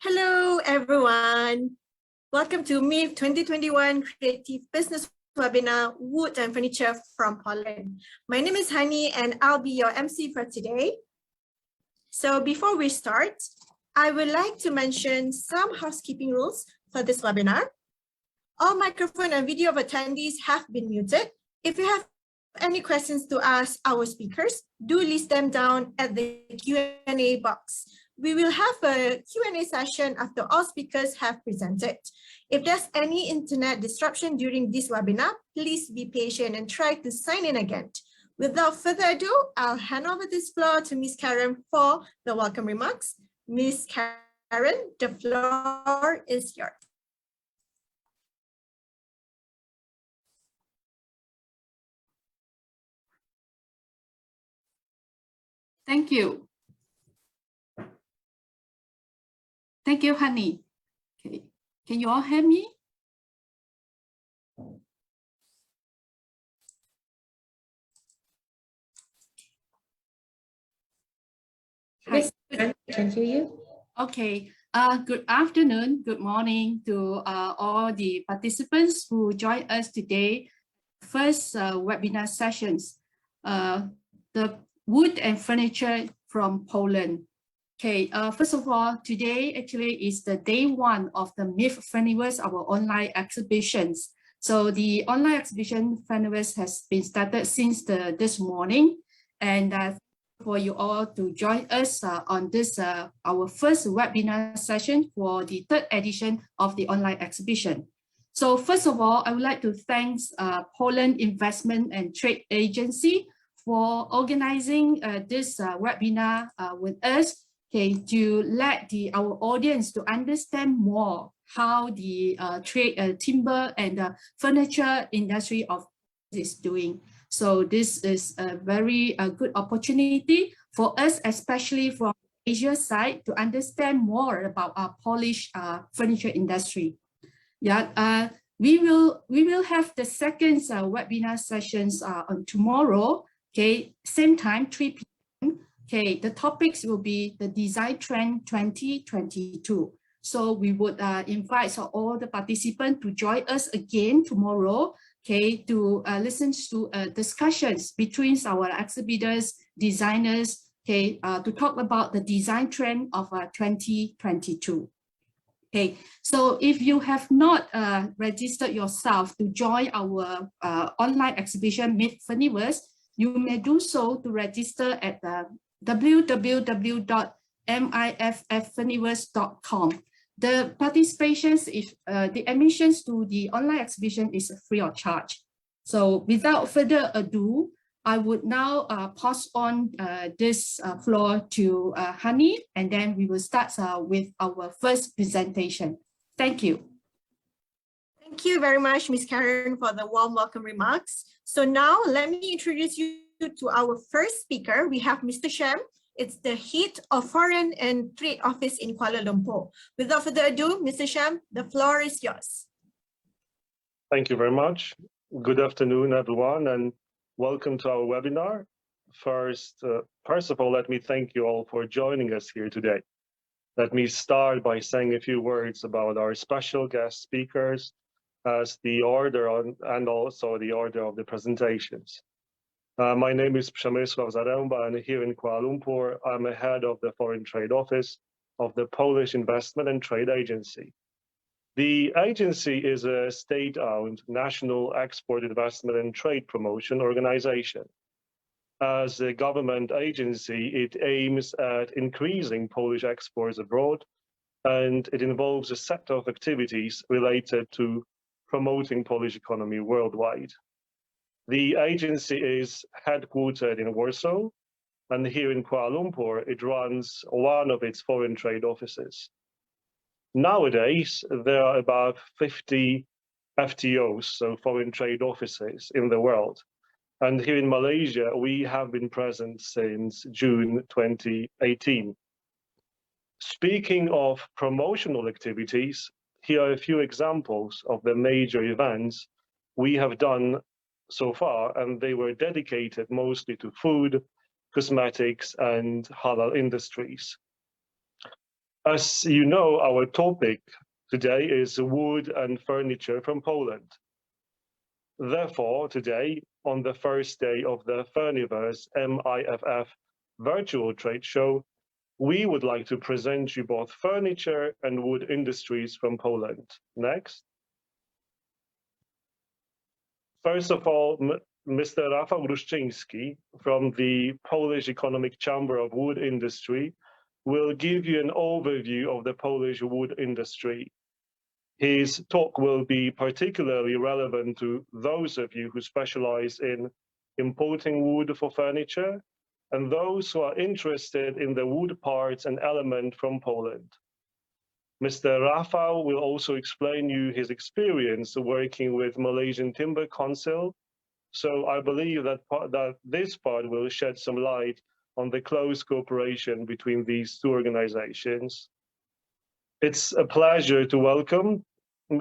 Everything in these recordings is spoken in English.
Hello, everyone. Welcome to MIFF 2021 Creative Business Webinar, Wood and Furniture from Poland. My name is Hani and I'll be your MC for today. So before we start, I would like to mention some housekeeping rules for this webinar. All microphone and video of attendees have been muted. If you have any questions to ask our speakers, do list them down at the Q&A box. We will have a Q&A session after all speakers have presented. If there's any internet disruption during this webinar, please be patient and try to sign in again. Without further ado, I'll hand over this floor to Ms. Karen for the welcome remarks. Ms. Karen, the floor is yours. Thank you. Thank you, Honey. Okay. Can you all hear me? Yes, I can hear you. Okay. Good afternoon, good morning to all the participants who join us today. First webinar sessions, the wood and furniture from Poland. Okay, first of all, today actually is the day one of the MIFF Furniverse, our online exhibitions. So the online exhibition Furniverse has been started since this morning, and for you all to join us on this our first webinar session for the third edition of the online exhibition. So first of all, I would like to thank Poland Investment and Trade Agency for organizing this webinar with us. Okay, to let our audience to understand more how the timber and furniture industry of is doing. So this is a very good opportunity for us, especially from Asia side, to understand more about our Polish furniture industry. Yeah, we will have the second webinar sessions on tomorrow. Okay, same time, 3 p.m. Okay, the topics will be the Design Trend 2022. So we would invite all the participants to join us again tomorrow, okay, to listen to discussions between our exhibitors, designers, okay, to talk about the design trend of 2022. Okay, so if you have not registered yourself to join our online exhibition MIFF Furniverse, you may do so to register at www.miffurniverse.com. The participations, the admissions to the online exhibition is free of charge. So without further ado, I would now pass on this floor to Hani, and then we will start with our first presentation. Thank you. Thank you very much, Ms. Karen, for the warm welcome remarks. So now let me introduce you to our first speaker. We have Mr. Shem. It's the head of Foreign and Trade Office in Kuala Lumpur. Without further ado, Mr. Shem, the floor is yours. Thank you very much. Good afternoon, everyone, and welcome to our webinar. First of all, let me thank you all for joining us here today. Let me start by saying a few words about our special guest speakers as the order and also the order of the presentations. My name is Przemysław Zaręba, and here in Kuala Lumpur, I'm a head of the Foreign Trade Office of the Polish Investment and Trade Agency. The agency is a state-owned national export investment and trade promotion organization. As a government agency, it aims at increasing Polish exports abroad, and it involves a set of activities related to promoting Polish economy worldwide. The agency is headquartered in Warsaw, and here in Kuala Lumpur, it runs one of its foreign trade offices. Nowadays, there are about 50 FTOs, so foreign trade offices in the world. And here in Malaysia, we have been present since June 2018. Speaking of promotional activities, here are a few examples of the major events we have done so far, and they were dedicated mostly to food, cosmetics, and halal industries. As you know, our topic today is wood and furniture from Poland. Therefore, today, on the first day of the Furniverse MIFF virtual trade show, we would like to present you both furniture and wood industries from Poland. Next. First of all, Mr. Rafał Gruszczyński from the Polish Economic Chamber of Wood Industry will give you an overview of the Polish wood industry. His talk will be particularly relevant to those of you who specialize in importing wood for furniture and those who are interested in the wood parts and element from Poland. Mr. Rafał will also explain you his experience working with Malaysian Timber Council. So I believe that this part will shed some light on the close cooperation between these two organizations. It's a pleasure to welcome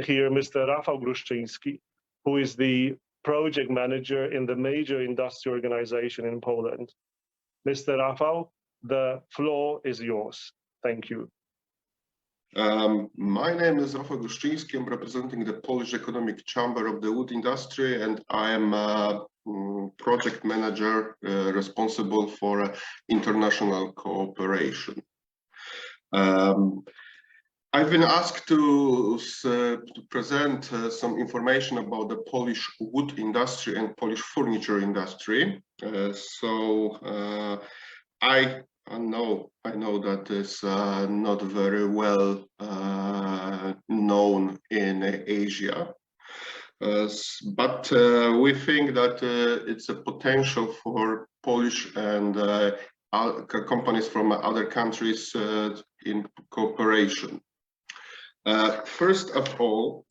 here Mr. Rafał Gruszczyński, who is the project manager in the major industry organization in Poland. Mr. Rafał, the floor is yours. Thank you. My name is Rafał Gruszczyński. I'm representing the Polish Economic Chamber of the Wood Industry, and I am a project manager responsible for international cooperation. I've been asked to present some information about the Polish wood industry and Polish furniture industry. I know that is not very well known in Asia, but we think that it's a potential for Polish and companies from other countries in cooperation. First of all,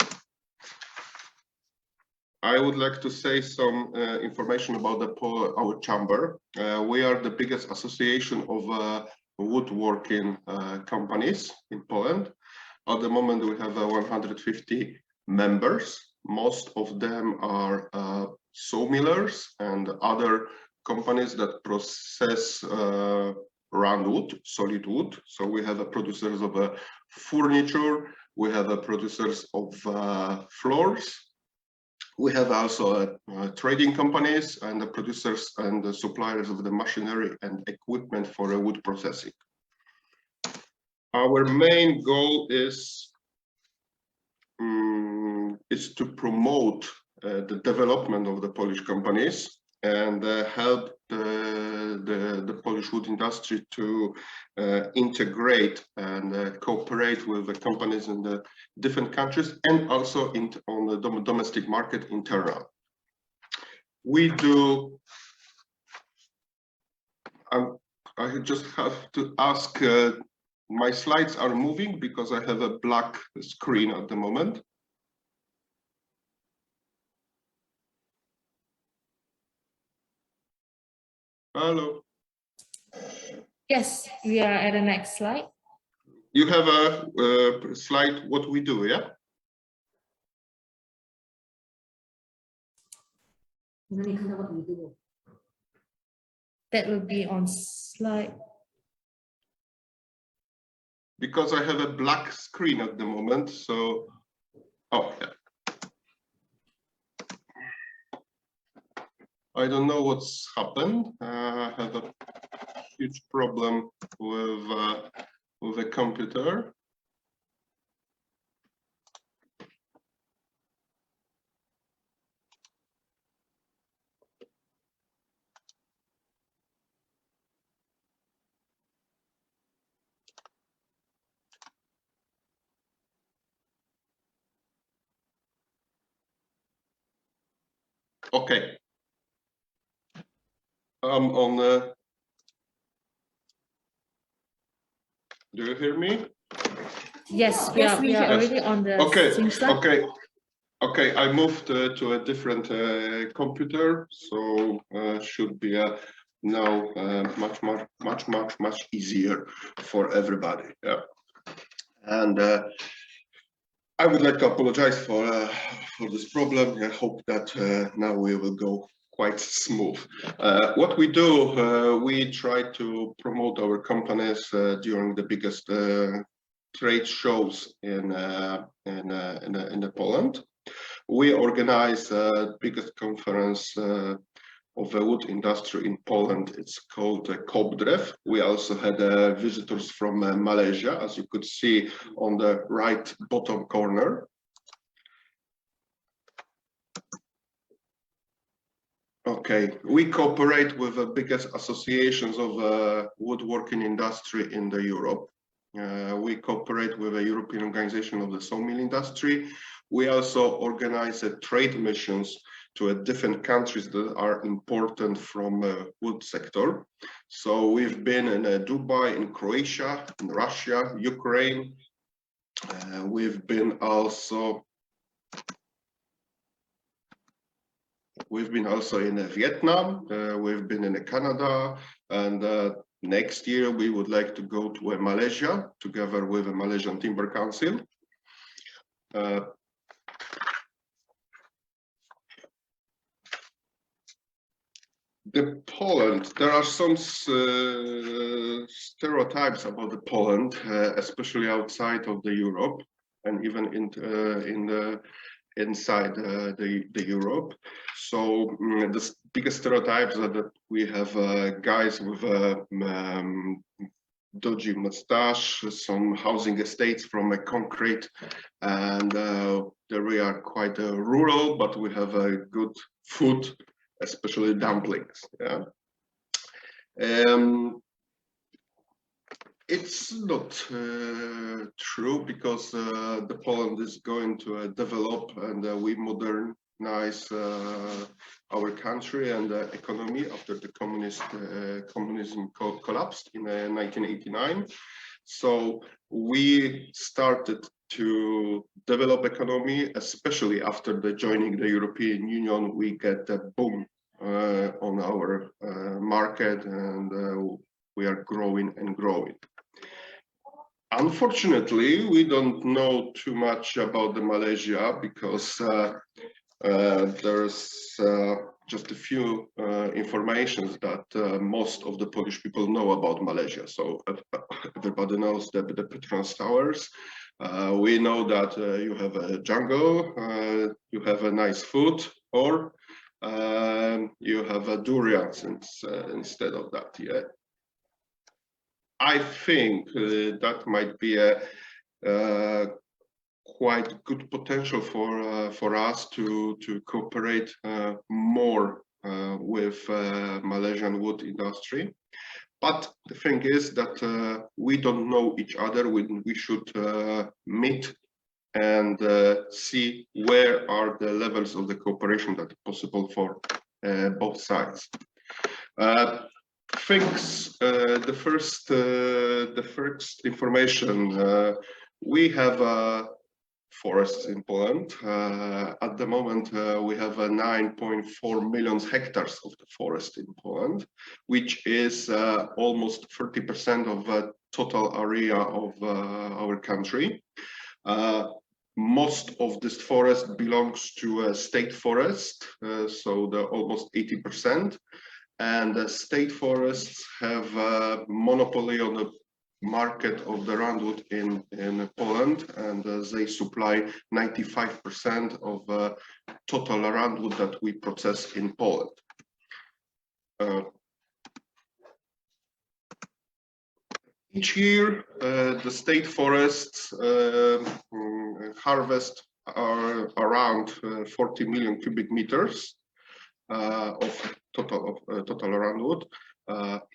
I would like to say some information about our chamber. We are the biggest association of woodworking companies in Poland. At the moment, we have 150 members. Most of them are sawmillers and other companies that process round wood, solid wood. So we have producers of furniture, we have producers of floors. We have also trading companies and the producers and the suppliers of the machinery and equipment for wood processing. Our main goal is to promote the development of the Polish companies and help the Polish wood industry to integrate and cooperate with the companies in the different countries and also on the domestic market internal. We do. I just have to ask. My slides are moving because I have a black screen at the moment. Hello. Yes, we are at the next slide. You have a slide what we do, yeah? That will be on slide. Because I have a black screen at the moment, so oh yeah. I don't know what's happened. I have a huge problem with the computer. Okay. On do you hear me? Yes, we are already on the same slide. Okay. I moved to a different computer, so should be now much easier for everybody. Yeah. And I would like to apologize for this problem. I hope that now we will go quite smooth. What we do, we try to promote our companies during the biggest trade shows in Poland. We organize the biggest conference of the wood industry in Poland. It's called KOBDREW. We also had visitors from Malaysia, as you could see on the right bottom corner. Okay, we cooperate with the biggest associations of woodworking industry in Europe. We cooperate with the European Organization of the Sawmill Industry. We also organize trade missions to different countries that are important from wood sector. So we've been in Dubai, in Croatia, in Russia, Ukraine. We've been also in Vietnam, we've been in Canada, and next year we would like to go to Malaysia together with the Malaysian Timber Council. Poland, there are some stereotypes about Poland, especially outside of Europe and even inside the Europe. So the biggest stereotypes are that we have guys with dodgy mustache, some housing estates from concrete, and we are quite rural, but we have good food, especially dumplings. Yeah. It's not true, because the Poland is going to develop, and we modernize our country and economy after the communism collapsed in 1989. So we started to develop economy, especially after joining the European Union. We get a boom on our market, and we are growing and growing. Unfortunately, we don't know too much about Malaysia, because there's just a few informations that most of the Polish people know about Malaysia. So everybody knows the Petronas Towers. We know that you have a jungle, you have a nice food, or you have a durians instead of that. Yeah. I think that might be a quite good potential for us to cooperate more with Malaysian wood industry. But the thing is that we don't know each other. We should meet and see where are the levels of the cooperation that are possible for both sides. The first information, we have forests in Poland. At the moment, we have 9.4 million hectares of the forest in Poland, which is almost 30% of the total area of our country. Most of this forest belongs to a state forest, so almost 80%. And the state forests have a monopoly on the market of the roundwood in Poland, and they supply 95% of total roundwood that we process in Poland. Each year, the state forests harvest around 40 million cubic meters of total roundwood.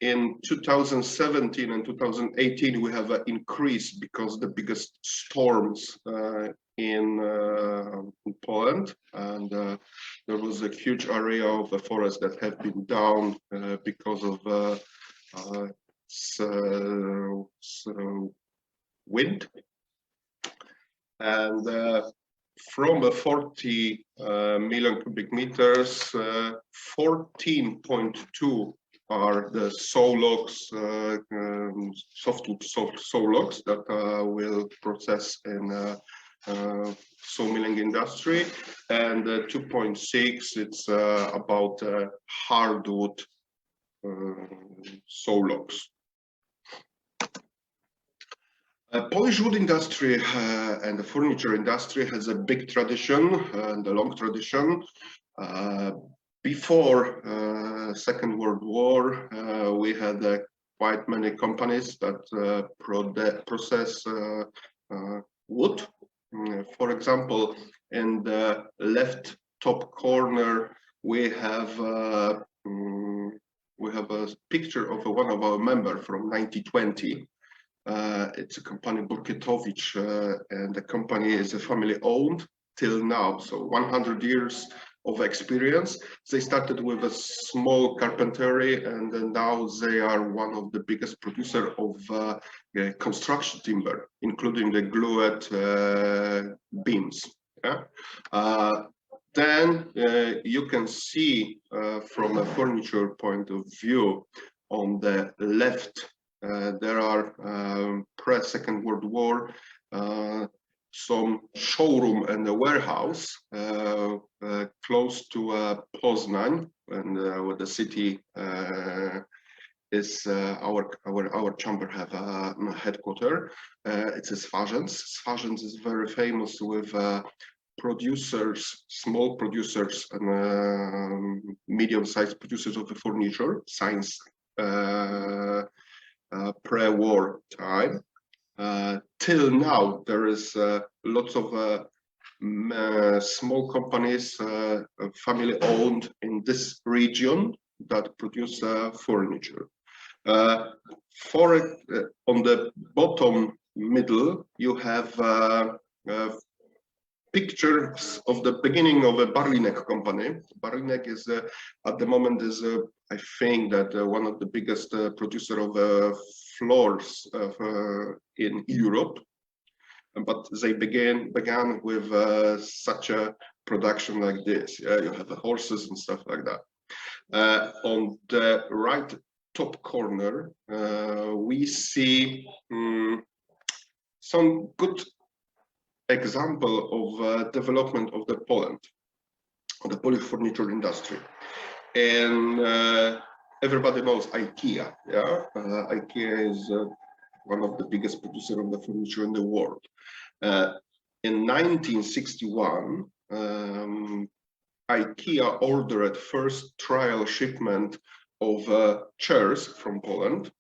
In 2017 and 2018, we have an increase because the biggest storms in Poland, and there was a huge area of the forest that have been down because of wind. And from the 40 million cubic meters, 14.2 are the saw logs, softwood saw logs that will process in sawmilling industry, and 2.6 it's about hardwood saw logs. Polish wood industry and the furniture industry has a big tradition and a long tradition. Before Second World War, we had quite many companies that process wood. For example, in the left top corner, we have a picture of one of our members from 1920. It's a company Burkietowicz, and the company is a family-owned till now, so 100 years of experience. They started with a small carpentry, and now they are one of the biggest producer of construction timber, including the glued beams. Yeah? Then you can see from a furniture point of view on the left, there are pre-Second World War some showroom and a warehouse close to Poznań, and where the city is our chamber have a headquarter. It's Swarzędz. Swarzędz is very famous with producers, small producers and medium-sized producers of the furniture since pre-war time. Till now, there is lots of small companies, family-owned in this region that produce furniture. On the bottom middle, you have pictures of the beginning of a Barlinek company. Barlinek is at the moment is I think that one of the biggest producer of floors in Europe, but they began with such a production like this. Yeah, you have the horses and stuff like that. On the right top corner, we see some good example of development of the Poland, of the Polish furniture industry. And everybody knows IKEA. Yeah, IKEA is one of the biggest producers of the furniture in the world. In 1961, IKEA ordered first trial shipment of chairs from Poland.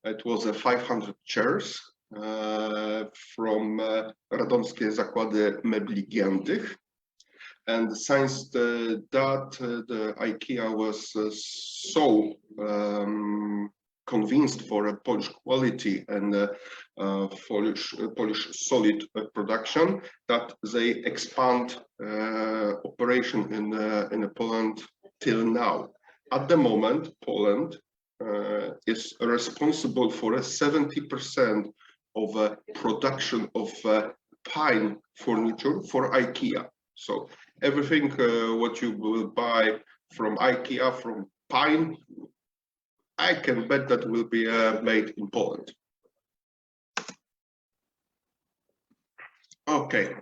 It was 500 chairs from Radomskie Zakłady Mebli Giętych. And since the IKEA was so convinced for a Polish quality and Polish solid production that they expand operation in Poland till now. At the moment, Poland is responsible for 70% of production of pine furniture for IKEA. So everything what you will buy from IKEA from pine, I can bet that will be made in Poland. Okay,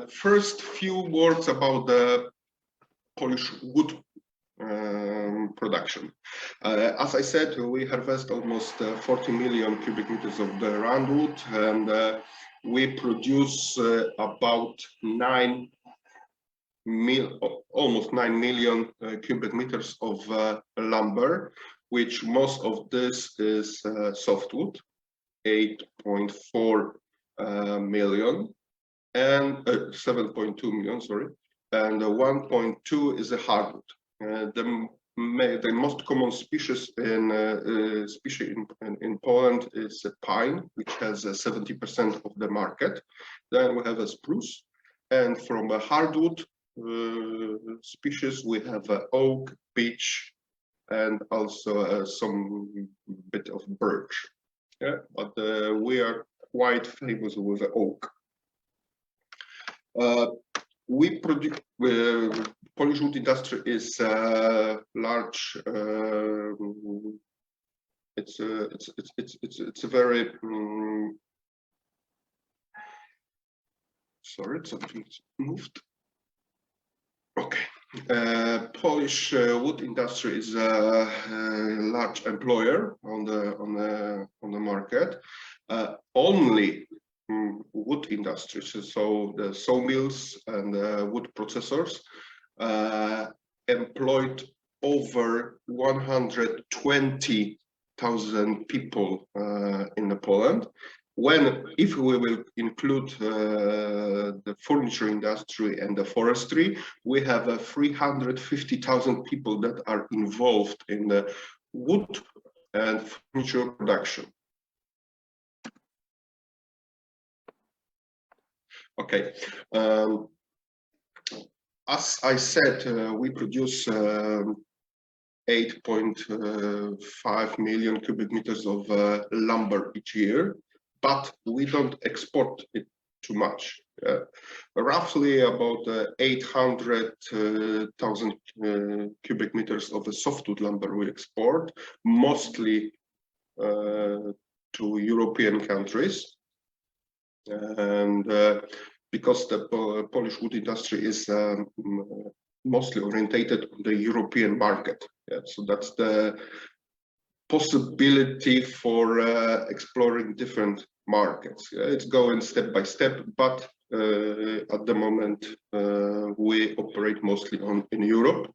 first few words about the Polish wood production. As I said, we harvest almost 40 million cubic meters of the roundwood, and we produce about almost 9 million cubic meters of lumber, which most of this is softwood, 8.4 million, and 7.2 million, sorry, and 1.2 is a hardwood. The most common species in Poland is pine, which has 70% of the market. Then we have a spruce, and from a hardwood species we have oak, beech, and also some bit of birch. Yeah, but we are quite famous with oak. We produce. Polish wood industry is large. It's a very sorry, something moved. Okay, Polish wood industry is a large employer on the market. only wood industries, so the sawmills and wood processors, employed over 120,000 people in Poland. If we will include the furniture industry and the forestry, we have 350,000 people that are involved in the wood and furniture production. Okay. As I said, we produce 8.5 million cubic meters of lumber each year, but we don't export it too much. Roughly about 800,000 cubic meters of the softwood lumber we export, mostly to European countries. And because the Polish wood industry is mostly orientated on the European market. Yeah, so that's the possibility for exploring different markets. Yeah, it's going step by step, but at the moment we operate mostly in Europe.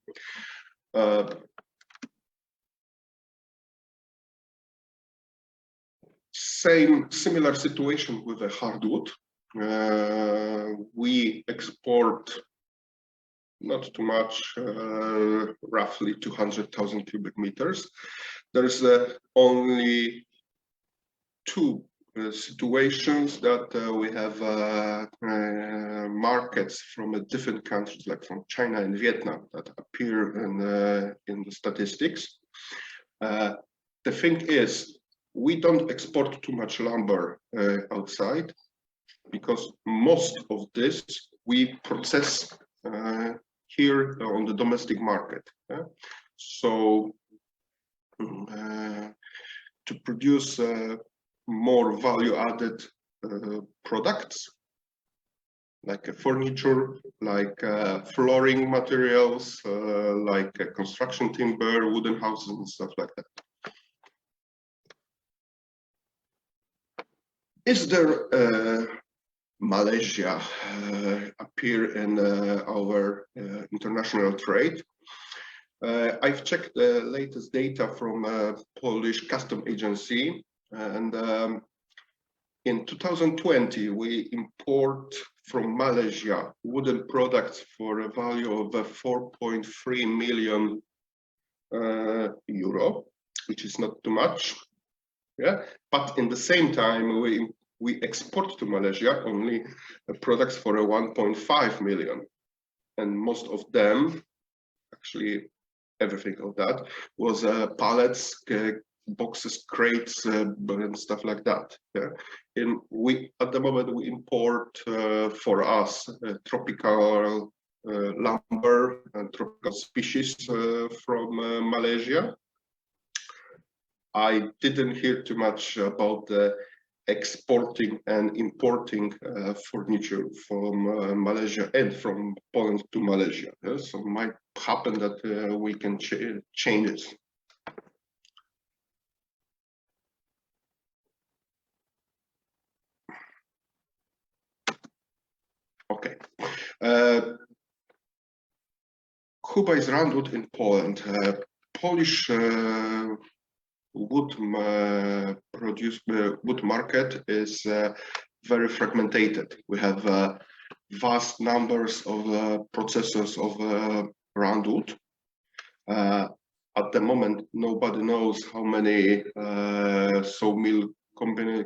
Similar situation with the hardwood. We export not too much, roughly 200,000 cubic meters. There's only two situations that we have markets from different countries, like from China and Vietnam, that appear in the statistics. The thing is, we don't export too much lumber outside, because most of this we process here on the domestic market. Yeah? So to produce more value-added products, like furniture, like flooring materials, like construction timber, wooden houses and stuff like that. Is there Malaysia appear in our international trade? I've checked the latest data from Polish Custom Agency, and in 2020 we import from Malaysia wooden products for a value of 4.3 million euro, which is not too much. Yeah, but in the same time we export to Malaysia only products for 1.5 million, and most of them, actually everything of that, was pallets, boxes, crates, and stuff like that. Yeah, at the moment we import for us tropical lumber and tropical species from Malaysia. I didn't hear too much about the exporting and importing furniture from Malaysia and from Poland to Malaysia. Yeah? So it might happen that we can change it. Okay. Who buys roundwood in Poland? Polish wood market is very fragmented. We have vast numbers of processors of roundwood. At the moment, nobody knows how many sawmill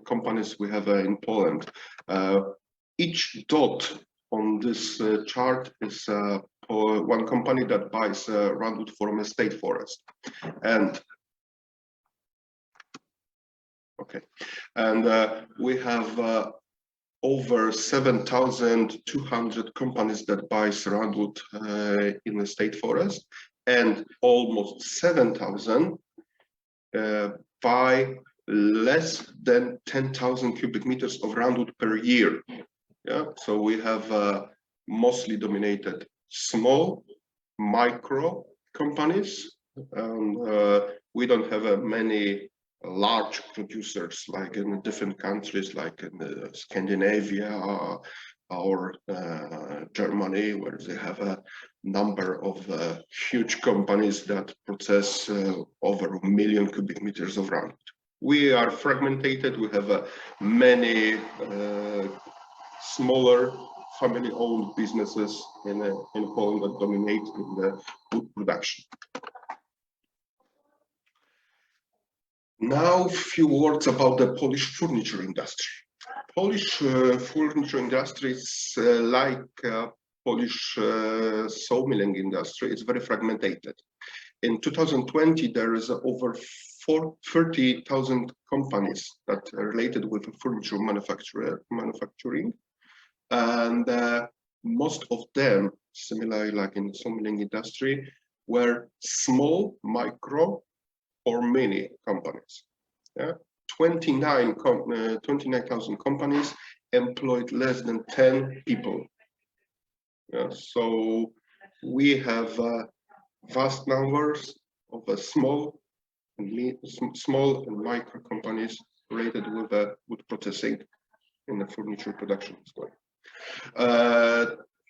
companies we have in Poland. Each dot on this chart is one company that buys roundwood from a state forest. And okay, and we have over 7,200 companies that buy roundwood in the state forest, and almost 7,000 buy less than 10,000 cubic meters of roundwood per year. Yeah, so we have mostly dominated small, micro companies, and we don't have many large producers, like in different countries, like in Scandinavia or Germany, where they have a number of huge companies that process over 1 million cubic meters of round. We are fragmented. We have many smaller family-owned businesses in Poland that dominate in the wood production. Now, a few words about the Polish furniture industry. Polish furniture industry is like Polish sawmilling industry. It's very fragmented. In 2020, there is over 30,000 companies that are related with furniture manufacturing, and most of them, similarly like in the sawmilling industry, were small, micro, or mini companies. Yeah? 29,000 companies employed less than 10 people. Yeah? So we have vast numbers of small and micro companies related with wood processing in the furniture production as well.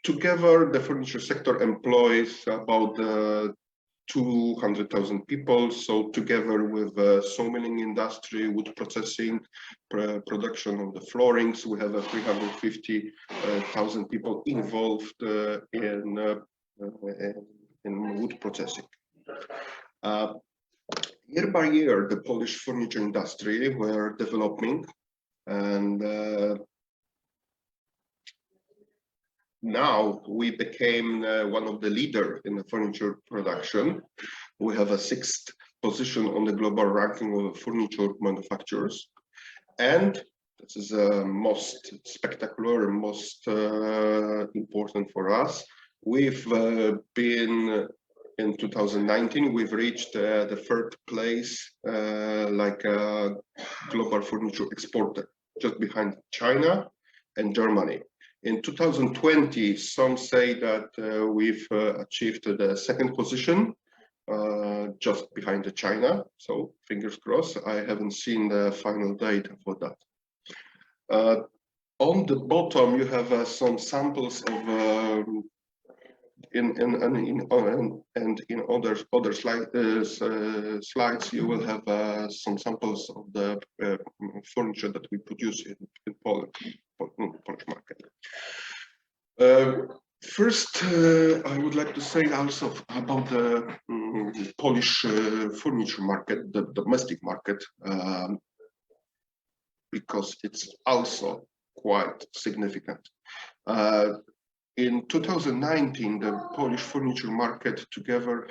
Together, the furniture sector employs about 200,000 people. So together with the sawmilling industry, wood processing, production of the floorings, we have 350,000 people involved in wood processing. Year by year, the Polish furniture industry were developing, and now we became one of the leaders in the furniture production. We have a 6th position on the global ranking of furniture manufacturers. And this is the most spectacular and most important for us. We've been, in 2019, we've reached the 3rd place like a global furniture exporter, just behind China and Germany. In 2020, some say that we've achieved the 2nd position, just behind China. So fingers crossed. I haven't seen the final data for that. On the bottom, you have some samples of in other slides, you will have some samples of the furniture that we produce in Poland, Polish market. First, I would like to say also about the Polish furniture market, the domestic market, because it's also quite significant. In 2019, the Polish furniture market together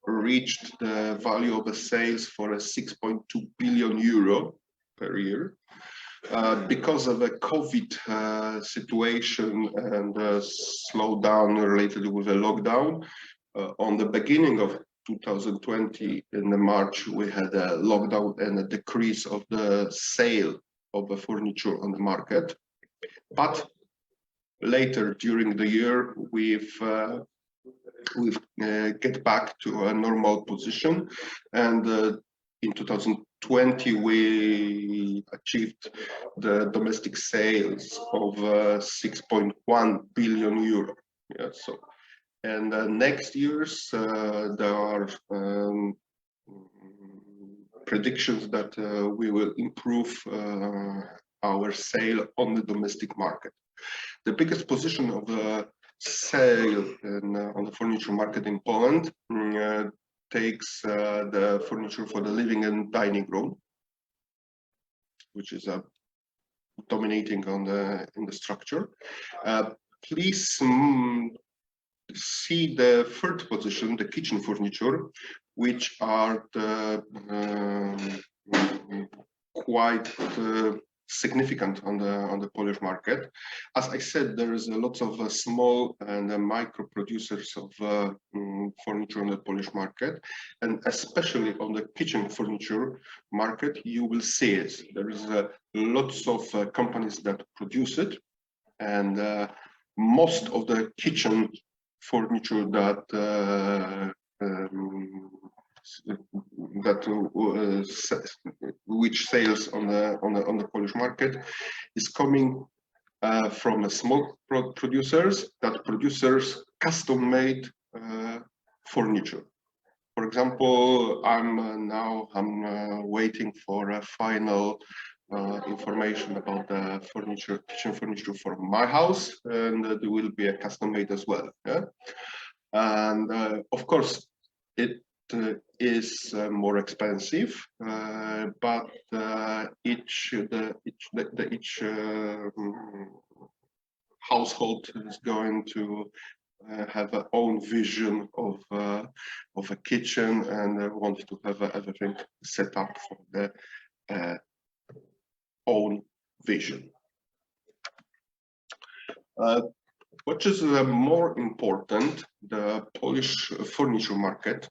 reached the value of the sales for 6.2 billion euro per year. Because of the COVID situation and slowdown related with the lockdown, on the beginning of 2020, in March, we had a lockdown and a decrease of the sale of the furniture on the market. But later during the year, we've get back to a normal position, and in 2020 we achieved the domestic sales of 6.1 billion euro. Yeah, so and next years there are predictions that we will improve our sale on the domestic market. The biggest position of the sale on the furniture market in Poland takes the furniture for the living and dining room, which is dominating in the structure. Please see the 3rd position, the kitchen furniture, which are the quite significant on the Polish market. As I said, there is a lot of small and micro producers of furniture on the Polish market, and especially on the kitchen furniture market, you will see it. There is lots of companies that produce it, and most of the kitchen furniture that which sales on the Polish market is coming from a small producers that producers custom-made furniture. For example, I'm waiting for a final information about the kitchen furniture for my house, and there will be a custom-made as well. Yeah? And of course, it is more expensive, but each household is going to have their own vision of a kitchen and want to have everything set up for their own vision. Which is more important, the Polish furniture market.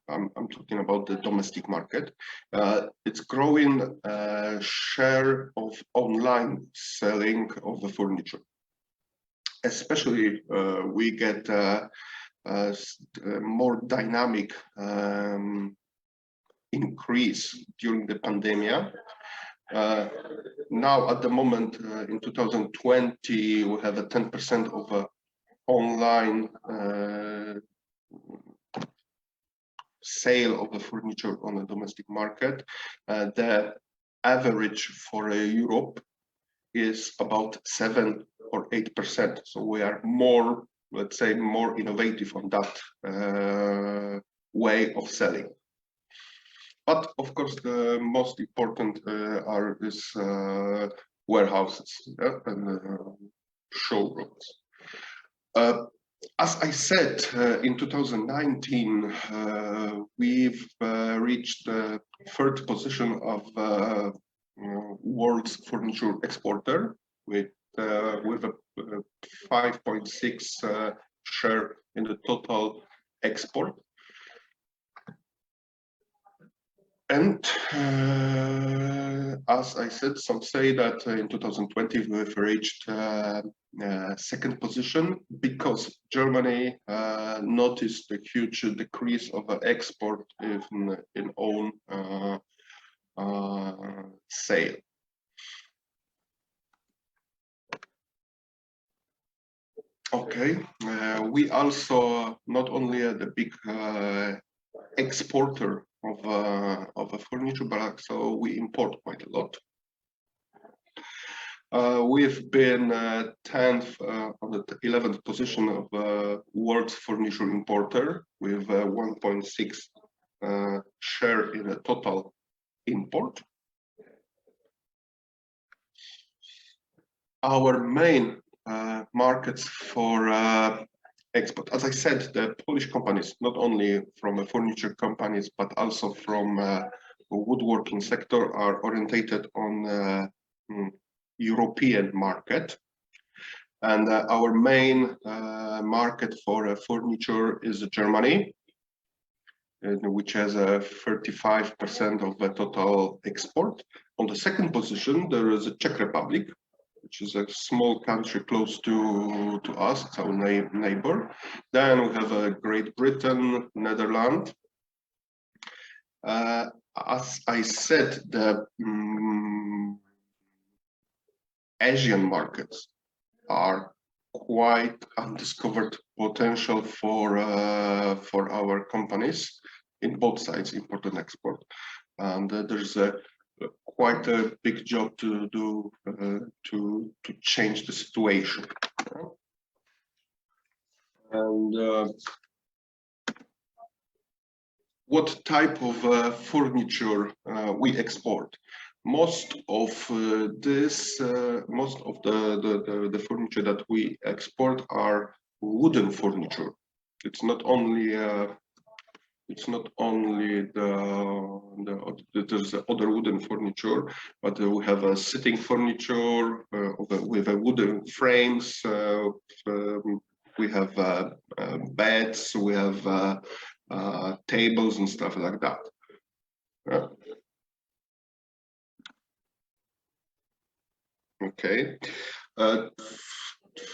I'm talking about the domestic market. It's growing share of online selling of the furniture. Especially, we get more dynamic increase during the pandemic. Now, at the moment, in 2020, we have a 10% of online sale of the furniture on the domestic market. The average for Europe is about 7 or 8%. So we are more, let's say, more innovative on that way of selling. But of course, the most important is warehouses, yeah, and showrooms. As I said, in 2019, we've reached the third position of world's furniture exporter with a 5.6 share in the total export. And as I said, some say that in 2020 we've reached second position because Germany noticed a huge decrease of export in own sale. Okay, we also not only are the big exporter of furniture, but also we import quite a lot. We've been 10th on the 11th position of world's furniture importer with 1.6 share in the total import. Our main markets for export. As I said, the Polish companies, not only from furniture companies, but also from woodworking sector, are orientated on European market. And our main market for furniture is Germany, which has 35% of the total export. On the second position, there is the Czech Republic, which is a small country close to us, it's our neighbor. Then we have Great Britain, Netherlands. As I said, the Asian markets are quite undiscovered potential for our companies in both sides, import and export. And there's quite a big job to do to change the situation. And what type of furniture we export? Most of the furniture that we export are wooden furniture. It's not only there's other wooden furniture, but we have a sitting furniture with wooden frames. We have beds. We have tables and stuff like that. Okay.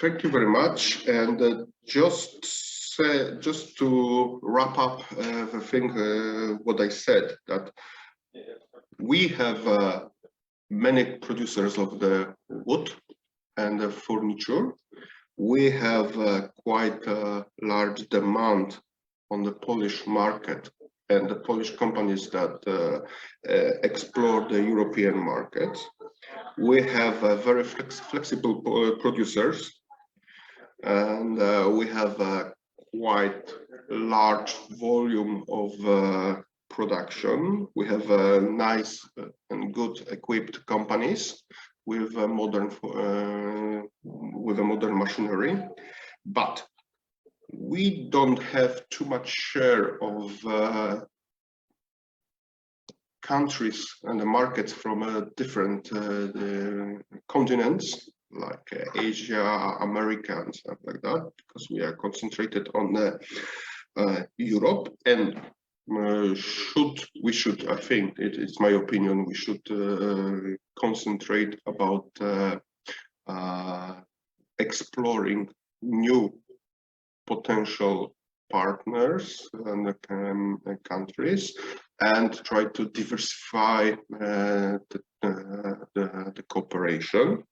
Thank you very much. And just say, just to wrap up the thing, what I said, that we have many producers of the wood and the furniture. We have quite a large demand on the Polish market and the Polish companies that explore the European market. We have very flexible producers, and we have a quite large volume of production. We have nice and good equipped companies with modern machinery, but we don't have too much share of countries and the markets from different continents like Asia, America, and stuff like that, because we are concentrated on Europe. And we should, I think, it's my opinion, we should concentrate about exploring new potential partners and countries, and try to diversify the cooperation.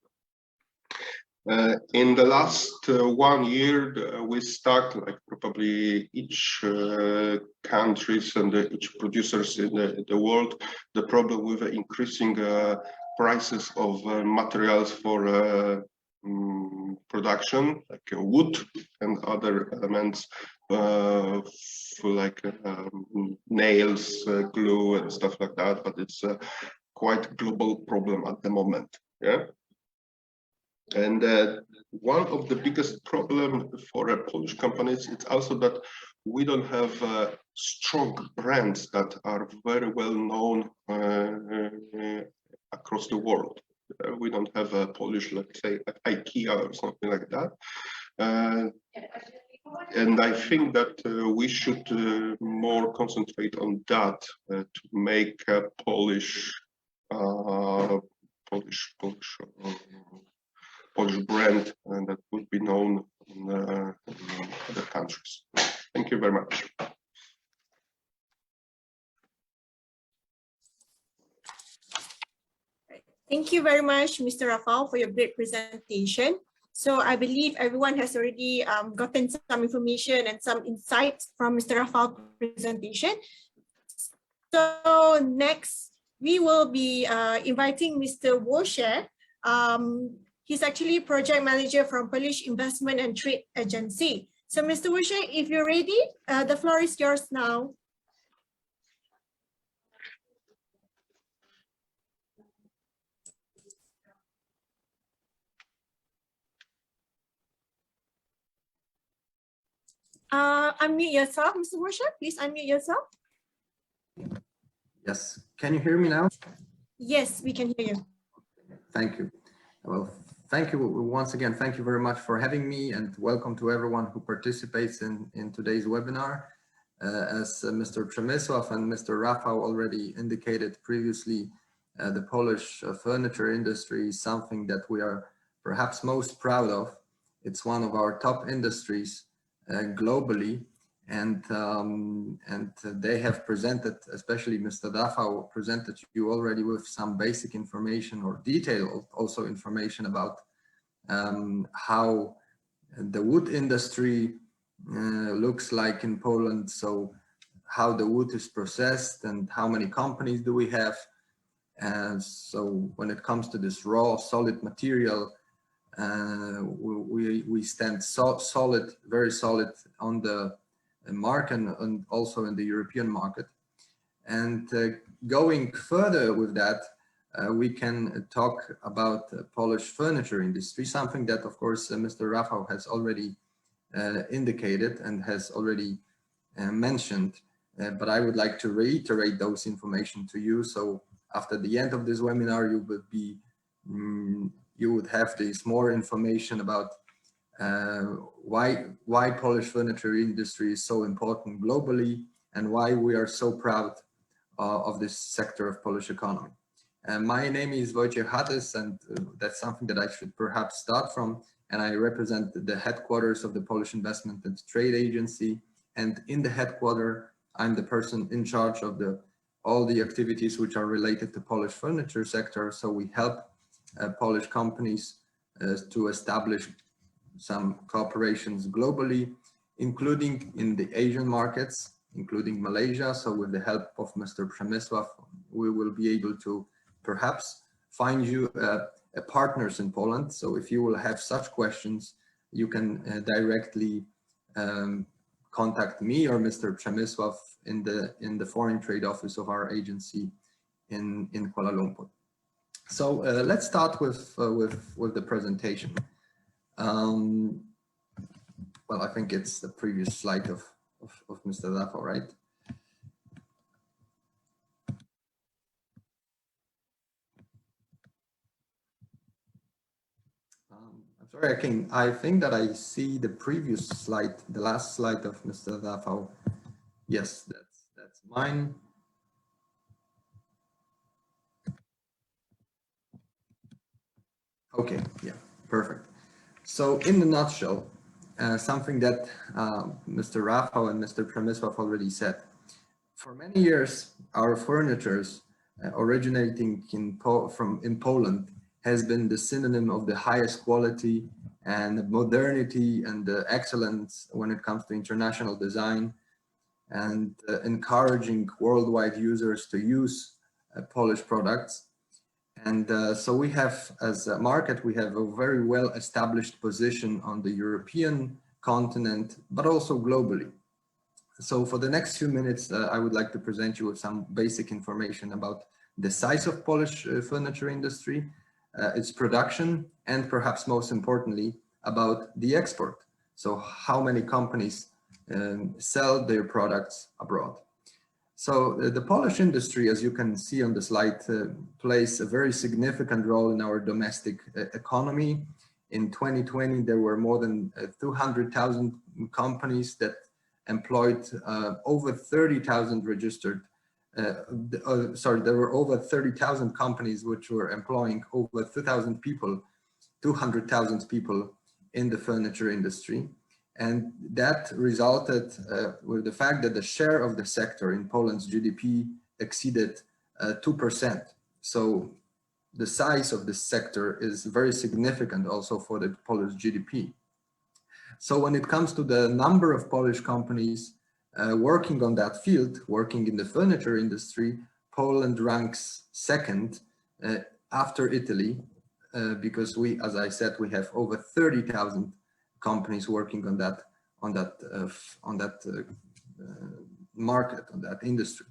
In the last 1 year, we start, like probably each countries and each producers in the world, the problem with increasing prices of materials for production, like wood and other elements, for like nails, glue, and stuff like that. But it's a quite global problem at the moment. Yeah. And one of the biggest problem for Polish companies is also that we don't have strong brands that are very well known across the world. We don't have a Polish, let's say, IKEA or something like that. And I think that we should more concentrate on that to make a Polish brand that would be known in other countries. Thank you very much. Thank you very much, Mr. Rafał, for your great presentation. So I believe everyone has already gotten some information and some insights from Mr. Rafał's presentation. So next, we will be inviting Mr. Warsome. He's actually project manager from Polish Investment and Trade Agency. So Mr. Warsome, if you're ready, the floor is yours now. Unmute yourself, Mr. Warsome. Please unmute yourself. Yes, can you hear me now? Yes, we can hear you. Thank you. Well, thank you once again. Thank you very much for having me, and welcome to everyone who participates in today's webinar. As Mr. Przemysław and Mr. Rafał already indicated previously, the Polish furniture industry is something that we are perhaps most proud of. It's one of our top industries globally, and they have presented, especially Mr. Rafał presented you already with some basic information or detailed also information about how the wood industry looks like in Poland. So how the wood is processed and how many companies do we have. And so when it comes to this raw solid material, we stand solid, very solid on the market and also in the European market. And going further with that, we can talk about Polish furniture industry, something that of course Mr. Rafał has already indicated and has already mentioned, but I would like to reiterate those information to you. So after the end of this webinar, you would have this more information about why Polish furniture industry is so important globally and why we are so proud of this sector of Polish economy. My name is Wojciech Hattes, and that's something that I should perhaps start from. And I represent the headquarters of the Polish Investment and Trade Agency. And in the headquarters, I'm the person in charge of all the activities which are related to Polish furniture sector. So we help Polish companies to establish some cooperations globally, including in the Asian markets, including Malaysia. So with the help of Mr. Przemysław, we will be able to perhaps find you partners in Poland. So if you will have such questions, you can directly contact me or Mr. Przemysław in the foreign trade office of our agency in Kuala Lumpur. So let's start with the presentation. Well, I think it's the previous slide of Mr. Rafał, right? I'm sorry, I think that I see the previous slide, the last slide of Mr. Rafał. Yes, that's mine. Okay, yeah, perfect. So in a nutshell, something that Mr. Rafał and Mr. Przemysław already said. For many years, our furnitures originating in Poland has been the synonym of the highest quality and modernity and the excellence when it comes to international design, and encouraging worldwide users to use Polish products. And so we have, as a market, we have a very well established position on the European continent, but also globally. So for the next few minutes, I would like to present you with some basic information about the size of Polish furniture industry, its production, and perhaps most importantly, about the export. So how many companies sell their products abroad. So the Polish industry, as you can see on the slide, plays a very significant role in our domestic economy. In 2020, there were more than 200,000 companies that employed over 30,000 registered, there were over 30,000 companies which were employing over 2,000 people, 200,000 people in the furniture industry. And that resulted with the fact that the share of the sector in Poland's GDP exceeded 2%. So the size of this sector is very significant also for the Polish GDP. So when it comes to the number of Polish companies working on that field, working in the furniture industry, Poland ranks second after Italy, because we, as I said, we have over 30,000 companies working on that market, on that industry.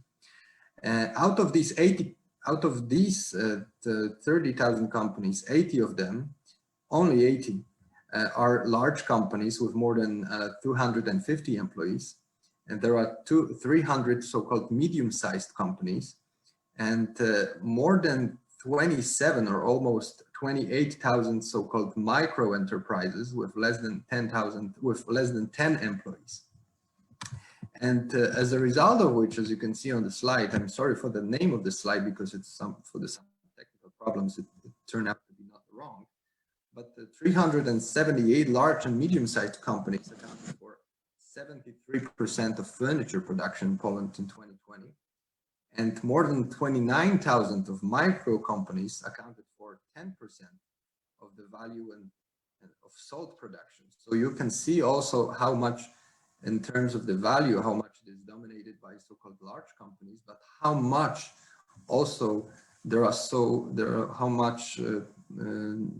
Out of these 30,000 companies, 80 of them, only 80, are large companies with more than 250 employees, and there are 300 so-called medium-sized companies, and more than 27 or almost 28,000 so-called micro enterprises with less than 10,000, with less than 10 employees. And as a result of which, as you can see on the slide, I'm sorry for the name of the slide because it's some technical problems, it turned out to be not wrong. But the 378 large and medium-sized companies accounted for 73% of furniture production in Poland in 2020. And more than 29,000 of micro companies accounted for 10% of the value of sold production. So you can see also how much, in terms of the value, how much it is dominated by so-called large companies, but how much also how much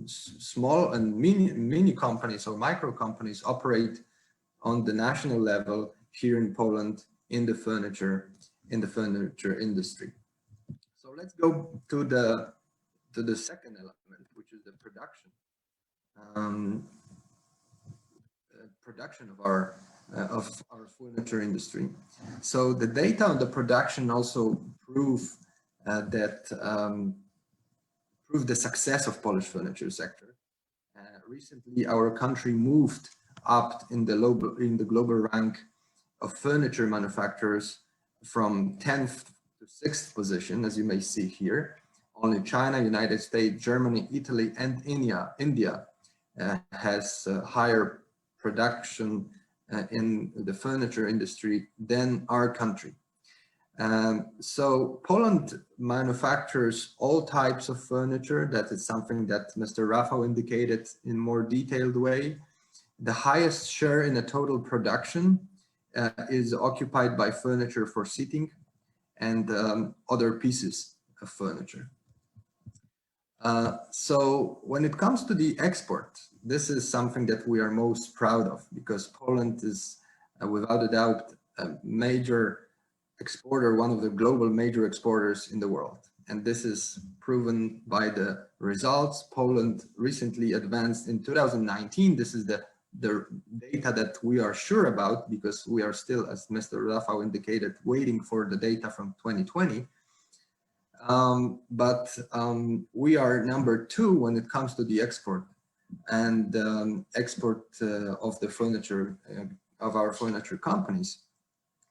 small and mini companies or micro companies operate on the national level here in Poland in the furniture industry. So let's go to the second element, which is the production. Production of our furniture industry. So the data on the production also prove the success of Polish furniture sector. Recently, our country moved up in the global rank of furniture manufacturers from 10th to 6th position, as you may see here. Only China, United States, Germany, Italy, and India has higher production in the furniture industry than our country. So Poland manufactures all types of furniture. That is something that Mr. Rafał indicated in more detailed way. The highest share in the total production is occupied by furniture for seating and other pieces of furniture. So when it comes to the export, this is something that we are most proud of, because Poland is without a doubt a major exporter, one of the global major exporters in the world. And this is proven by the results. Poland recently advanced in 2019. This is the data that we are sure about, because we are still, as Mr. Rafał indicated, waiting for the data from 2020. We are number 2 when it comes to the export and export of the furniture, of our furniture companies.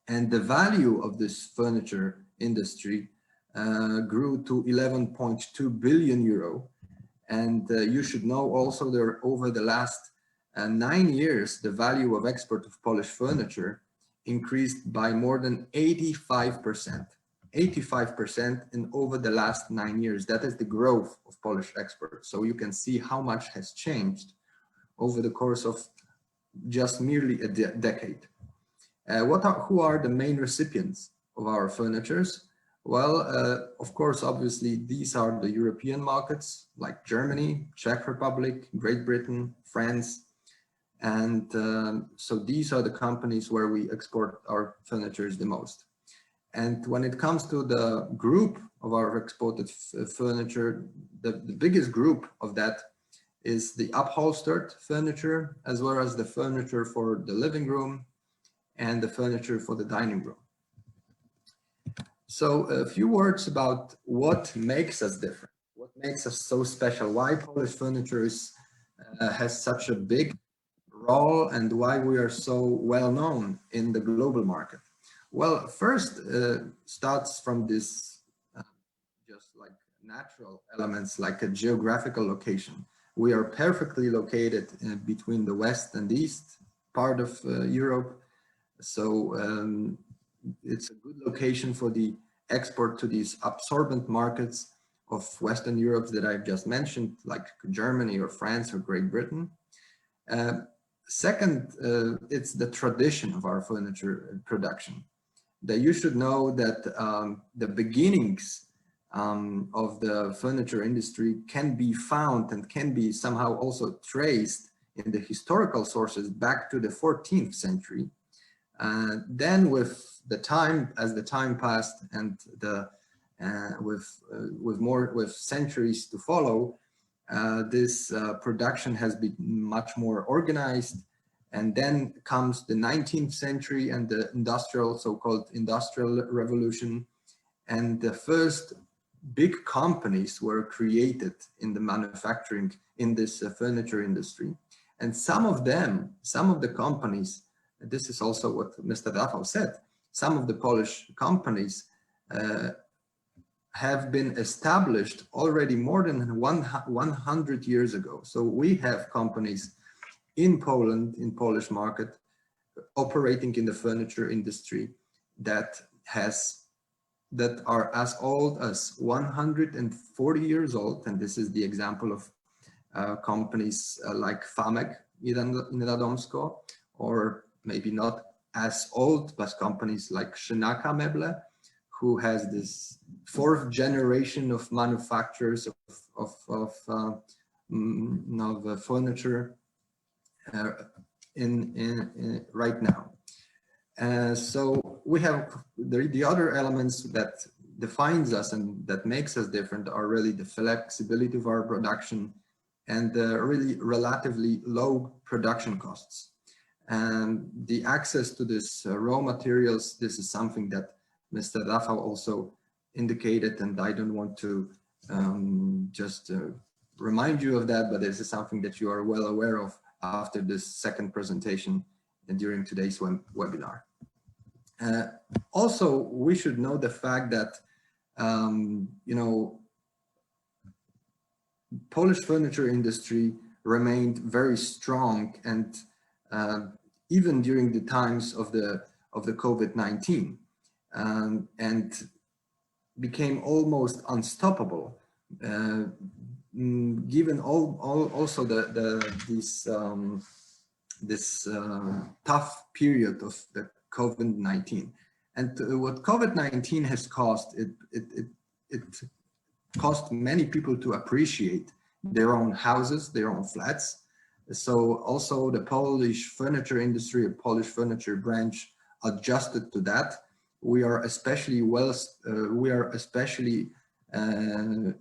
And the value of this furniture industry grew to 11.2 billion euro. And you should know also that over the last 9 years, the value of export of Polish furniture increased by more than 85%. 85% in over the last 9 years. That is the growth of Polish exports. So you can see how much has changed over the course of just merely a decade. Who are the main recipients of our furnitures? Well, of course, obviously, these are the European markets like Germany, Czech Republic, Great Britain, France. And so these are the companies where we export our furnitures the most. And when it comes to the group of our exported furniture, the biggest group of that is the upholstered furniture, as well as the furniture for the living room and the furniture for the dining room. So a few words about what makes us different, what makes us so special, why Polish furniture has such a big role, and why we are so well known in the global market. Well, first starts from this just like natural elements, like a geographical location. We are perfectly located between the west and east part of Europe. So it's a good location for the export to these absorbent markets of Western Europe that I've just mentioned, like Germany or France or Great Britain. Second, it's the tradition of our furniture production. That you should know that the beginnings of the furniture industry can be found and can be somehow also traced in the historical sources back to the 14th century. Then with the time, as the time passed and with centuries to follow, this production has been much more organized. And then comes the 19th century and the so-called industrial revolution. And the first big companies were created in the manufacturing in this furniture industry. And some of the companies, this is also what Mr. Rafał said, some of the Polish companies have been established already more than 100 years ago. So we have companies in Poland, in Polish market, operating in the furniture industry that are as old as 140 years old. And this is the example of companies like Famek in Radomsko, or maybe not as old, but companies like Szynaka Meble, who has this 4th generation of manufacturers of furniture right now. So we have the other elements that defines us and that makes us different are really the flexibility of our production and the really relatively low production costs. And the access to this raw materials, this is something that Mr. Rafał also indicated, and I don't want to just remind you of that, but this is something that you are well aware of after this second presentation and during today's webinar. Also, we should know the fact that, Polish furniture industry remained very strong, and even during the times of the COVID-19, and became almost unstoppable, given also this tough period of the COVID-19. And what COVID-19 has caused, it caused many people to appreciate their own houses, their own flats. So also the Polish furniture industry, a Polish furniture branch, adjusted to that. We are especially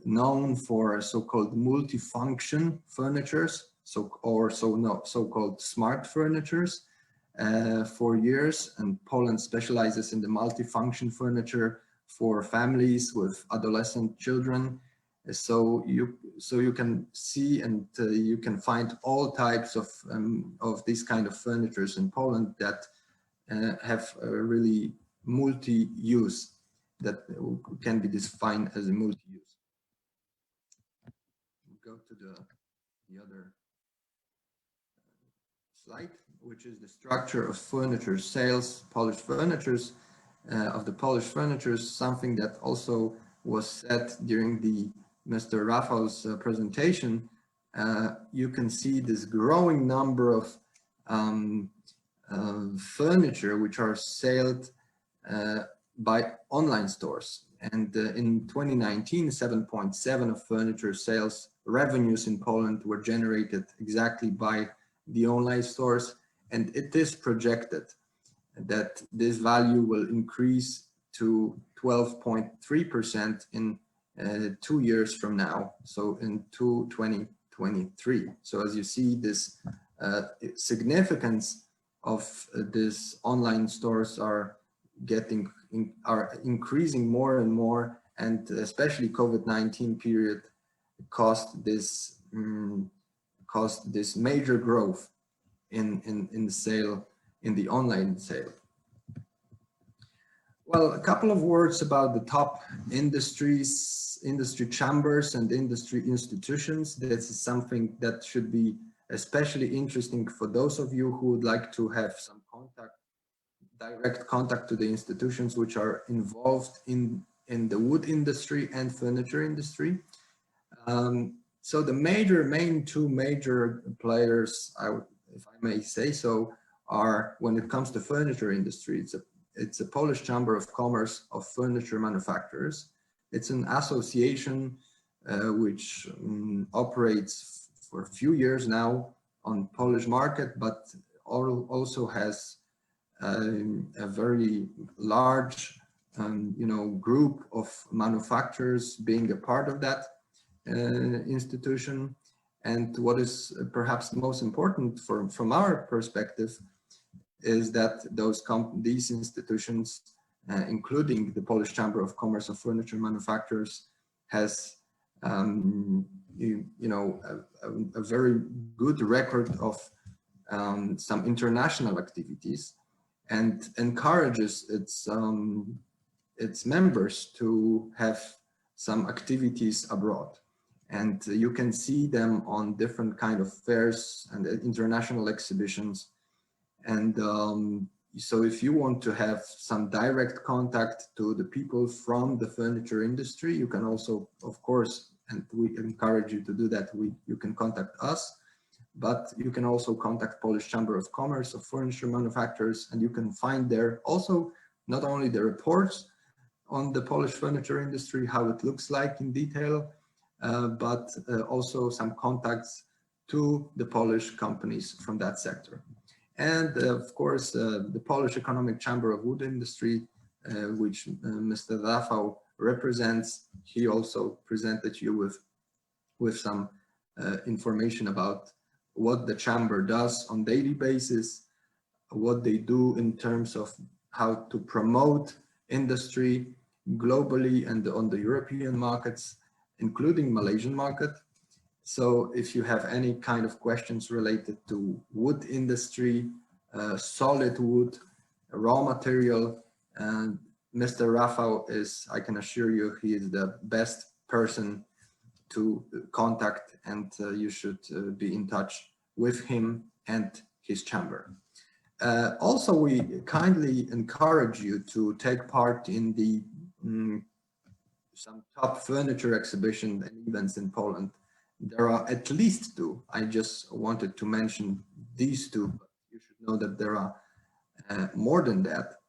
known for so-called multifunction furnitures, so-called smart furnitures for years, and Poland specializes in the multifunction furniture for families with adolescent children. So you can see and you can find all types of these kind of furnitures in Poland that have a really multi-use, that can be defined as a multi-use. Go to the other slide, which is the structure of furniture sales, Polish furnitures, of the Polish furnitures, something that also was said during Mr. Rafał's presentation. You can see this growing number of furniture which are sold by online stores. And in 2019, 7.7% of furniture sales revenues in Poland were generated exactly by the online stores. And it is projected that this value will increase to 12.3% in 2 years from now, so in 2023. So as you see, this significance of this online stores are increasing more and more, and especially COVID-19 period caused this major growth in sale, in the online sale. Well, a couple of words about the top industries, industry chambers and industry institutions. This is something that should be especially interesting for those of you who would like to have some direct contact to the institutions which are involved in the wood industry and furniture industry. So the main two major players, if I may say so, are, when it comes to furniture industry, it's a Polish Chamber of Commerce of Furniture Manufacturers. It's an association which operates for a few years now on Polish market, but also has a very large group of manufacturers being a part of that institution. And what is perhaps most important from our perspective is that these institutions, including the Polish Chamber of Commerce of Furniture Manufacturers, has a very good record of some international activities, and encourages its members to have some activities abroad. And you can see them on different kind of fairs and international exhibitions. And so if you want to have some direct contact to the people from the furniture industry, you can also, of course, and we encourage you to do that, you can contact us, but you can also contact Polish Chamber of Commerce of Furniture Manufacturers, and you can find there also not only the reports on the Polish furniture industry, how it looks like in detail, but also some contacts to the Polish companies from that sector. And of course, the Polish Economic Chamber of Wood Industry, which Mr. Rafał represents, he also presented you with some information about what the chamber does on daily basis, what they do in terms of how to promote industry globally and on the European markets, including Malaysian market. So if you have any kind of questions related to wood industry, solid wood, raw material, and Mr. Rafał is, I can assure you, he is the best person to contact, and you should be in touch with him and his chamber. Also, we kindly encourage you to take part in the some top furniture exhibition and events in Poland. There are at least two. I just wanted to mention these two, but you should know that there are more than that.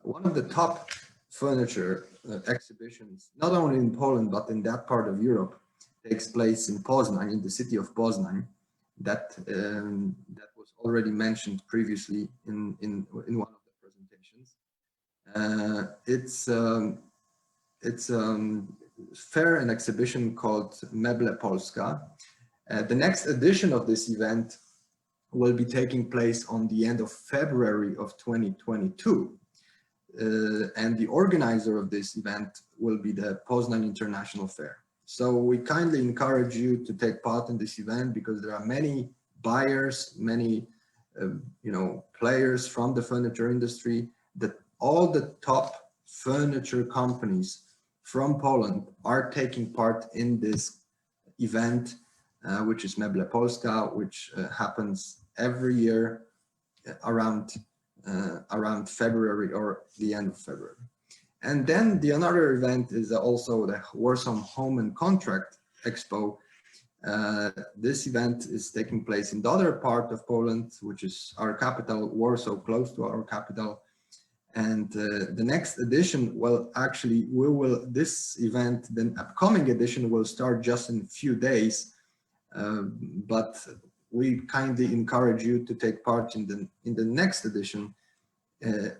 One of the top furniture exhibitions, not only in Poland, but in that part of Europe, takes place in Poznań, in the city of Poznań. That was already mentioned previously in one of the presentations. It's a fair and exhibition called Meble Polska. The next edition of this event will be taking place on the end of February of 2022. And the organizer of this event will be the Poznań International Fair. So we kindly encourage you to take part in this event, because there are many buyers, many players from the furniture industry, that all the top furniture companies from Poland are taking part in this event, which is Meble Polska, which happens every year around February or the end of February. And then the another event is also the Warsome Home and Contract Expo. This event is taking place in the other part of Poland, which is our capital, Warsaw, close to our capital. And the next edition, well, actually, this event, the upcoming edition, will start just in a few days. But we kindly encourage you to take part in the next edition,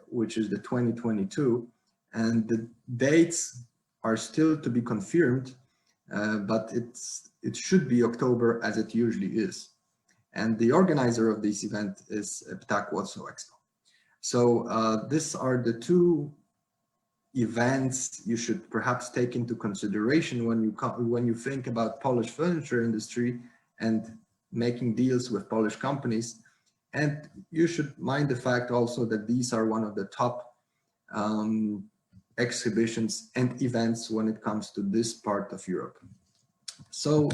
which is the 2022. And the dates are still to be confirmed, but it should be October, as it usually is. And the organizer of this event is Ptak Warsaw Expo. So these are the two events you should perhaps take into consideration when you think about Polish furniture industry and making deals with Polish companies. And you should mind the fact also that these are one of the top exhibitions and events when it comes to this part of Europe. So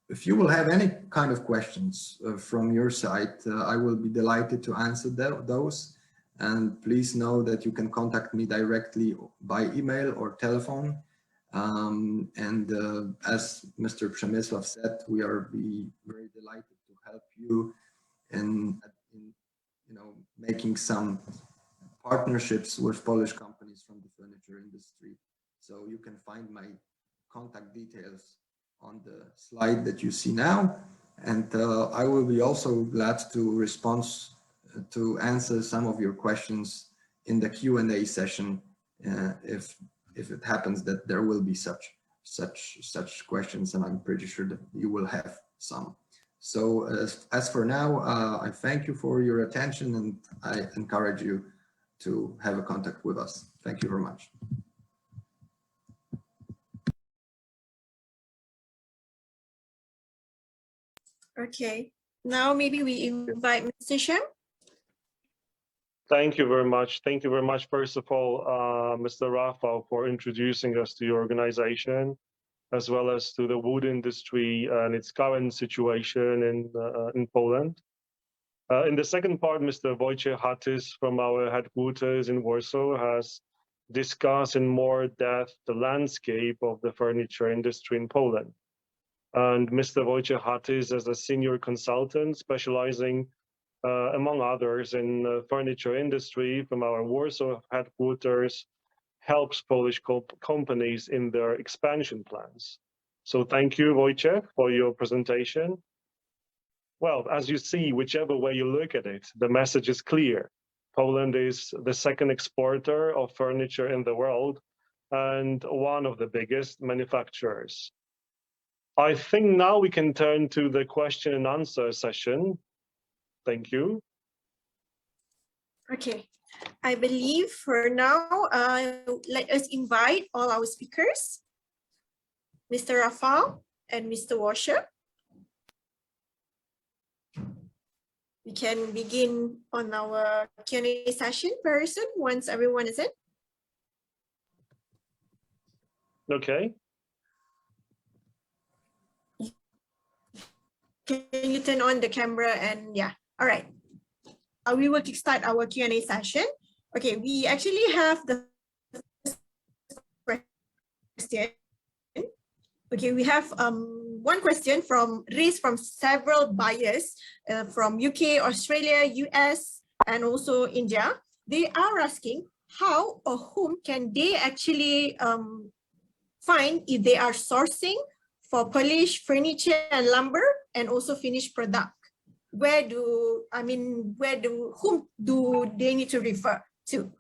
if you will have any kind of questions from your side, I will be delighted to answer those. And please know that you can contact me directly by email or telephone. As Mr. Przemysław said, we are very delighted to help you in making some partnerships with Polish companies from the furniture industry. So you can find my contact details on the slide that you see now. And I will be also glad to answer some of your questions in the Q&A session, if it happens that there will be such questions, and I'm pretty sure that you will have some. So as for now, I thank you for your attention, and I encourage you to have a contact with us. Thank you very much. Okay, now maybe we invite Mr. Shem. Thank you very much. Thank you very much, first of all, Mr. Rafał, for introducing us to your organization, as well as to the wood industry and its current situation in Poland. In the second part, Mr. Wojciech Hatys from our headquarters in Warsaw has discussed in more depth the landscape of the furniture industry in Poland. And Mr. Wojciech Hatys, as a senior consultant specializing among others in the furniture industry from our Warsaw headquarters, helps Polish companies in their expansion plans. So thank you, Wojciech, for your presentation. Well, as you see, whichever way you look at it, the message is clear. Poland is the second exporter of furniture in the world and one of the biggest manufacturers. I think now we can turn to the question and answer session. Thank you. Okay, I believe for now, let us invite all our speakers, Mr. Rafał and Mr. Warsome. We can begin on our Q&A session very soon once everyone is in. Okay. can you turn on the camera and yeah, all right. We will kickstart our Q&A session. Okay, we actually have the question. Okay, we have one question raised from several buyers from UK, Australia, US, and also India. They are asking how or whom can they actually find if they are sourcing for polished furniture and lumber and also finished product. Whom do they need to refer to?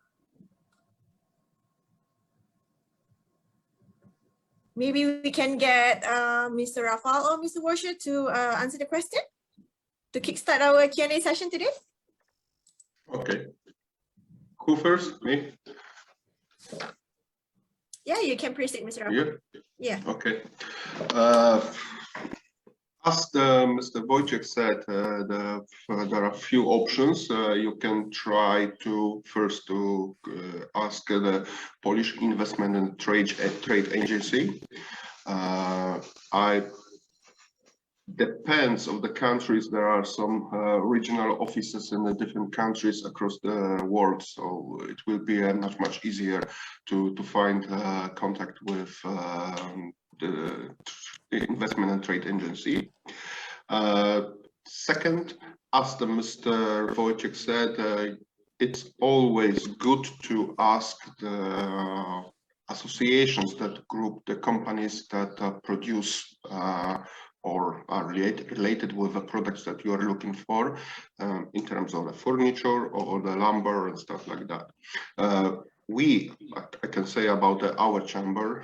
Maybe we can get Mr. Rafal or Mr. Washer to answer the question to kickstart our Q&A session today. Okay. Who first? Me? Yeah, you can proceed, Mr. Rafal. Yeah. Okay. As Mr. Wojciech said, there are a few options. You can try to first ask the Polish Investment and Trade Agency. Depends on the countries. There are some regional offices in the different countries across the world, so it will be much easier to find contact with the Investment and Trade Agency. Second, as Mr. Wojciech said, it's always good to ask the associations that group the companies that produce or are related with the products that you are looking for in terms of the furniture or the lumber and stuff like that. I can say about our chamber,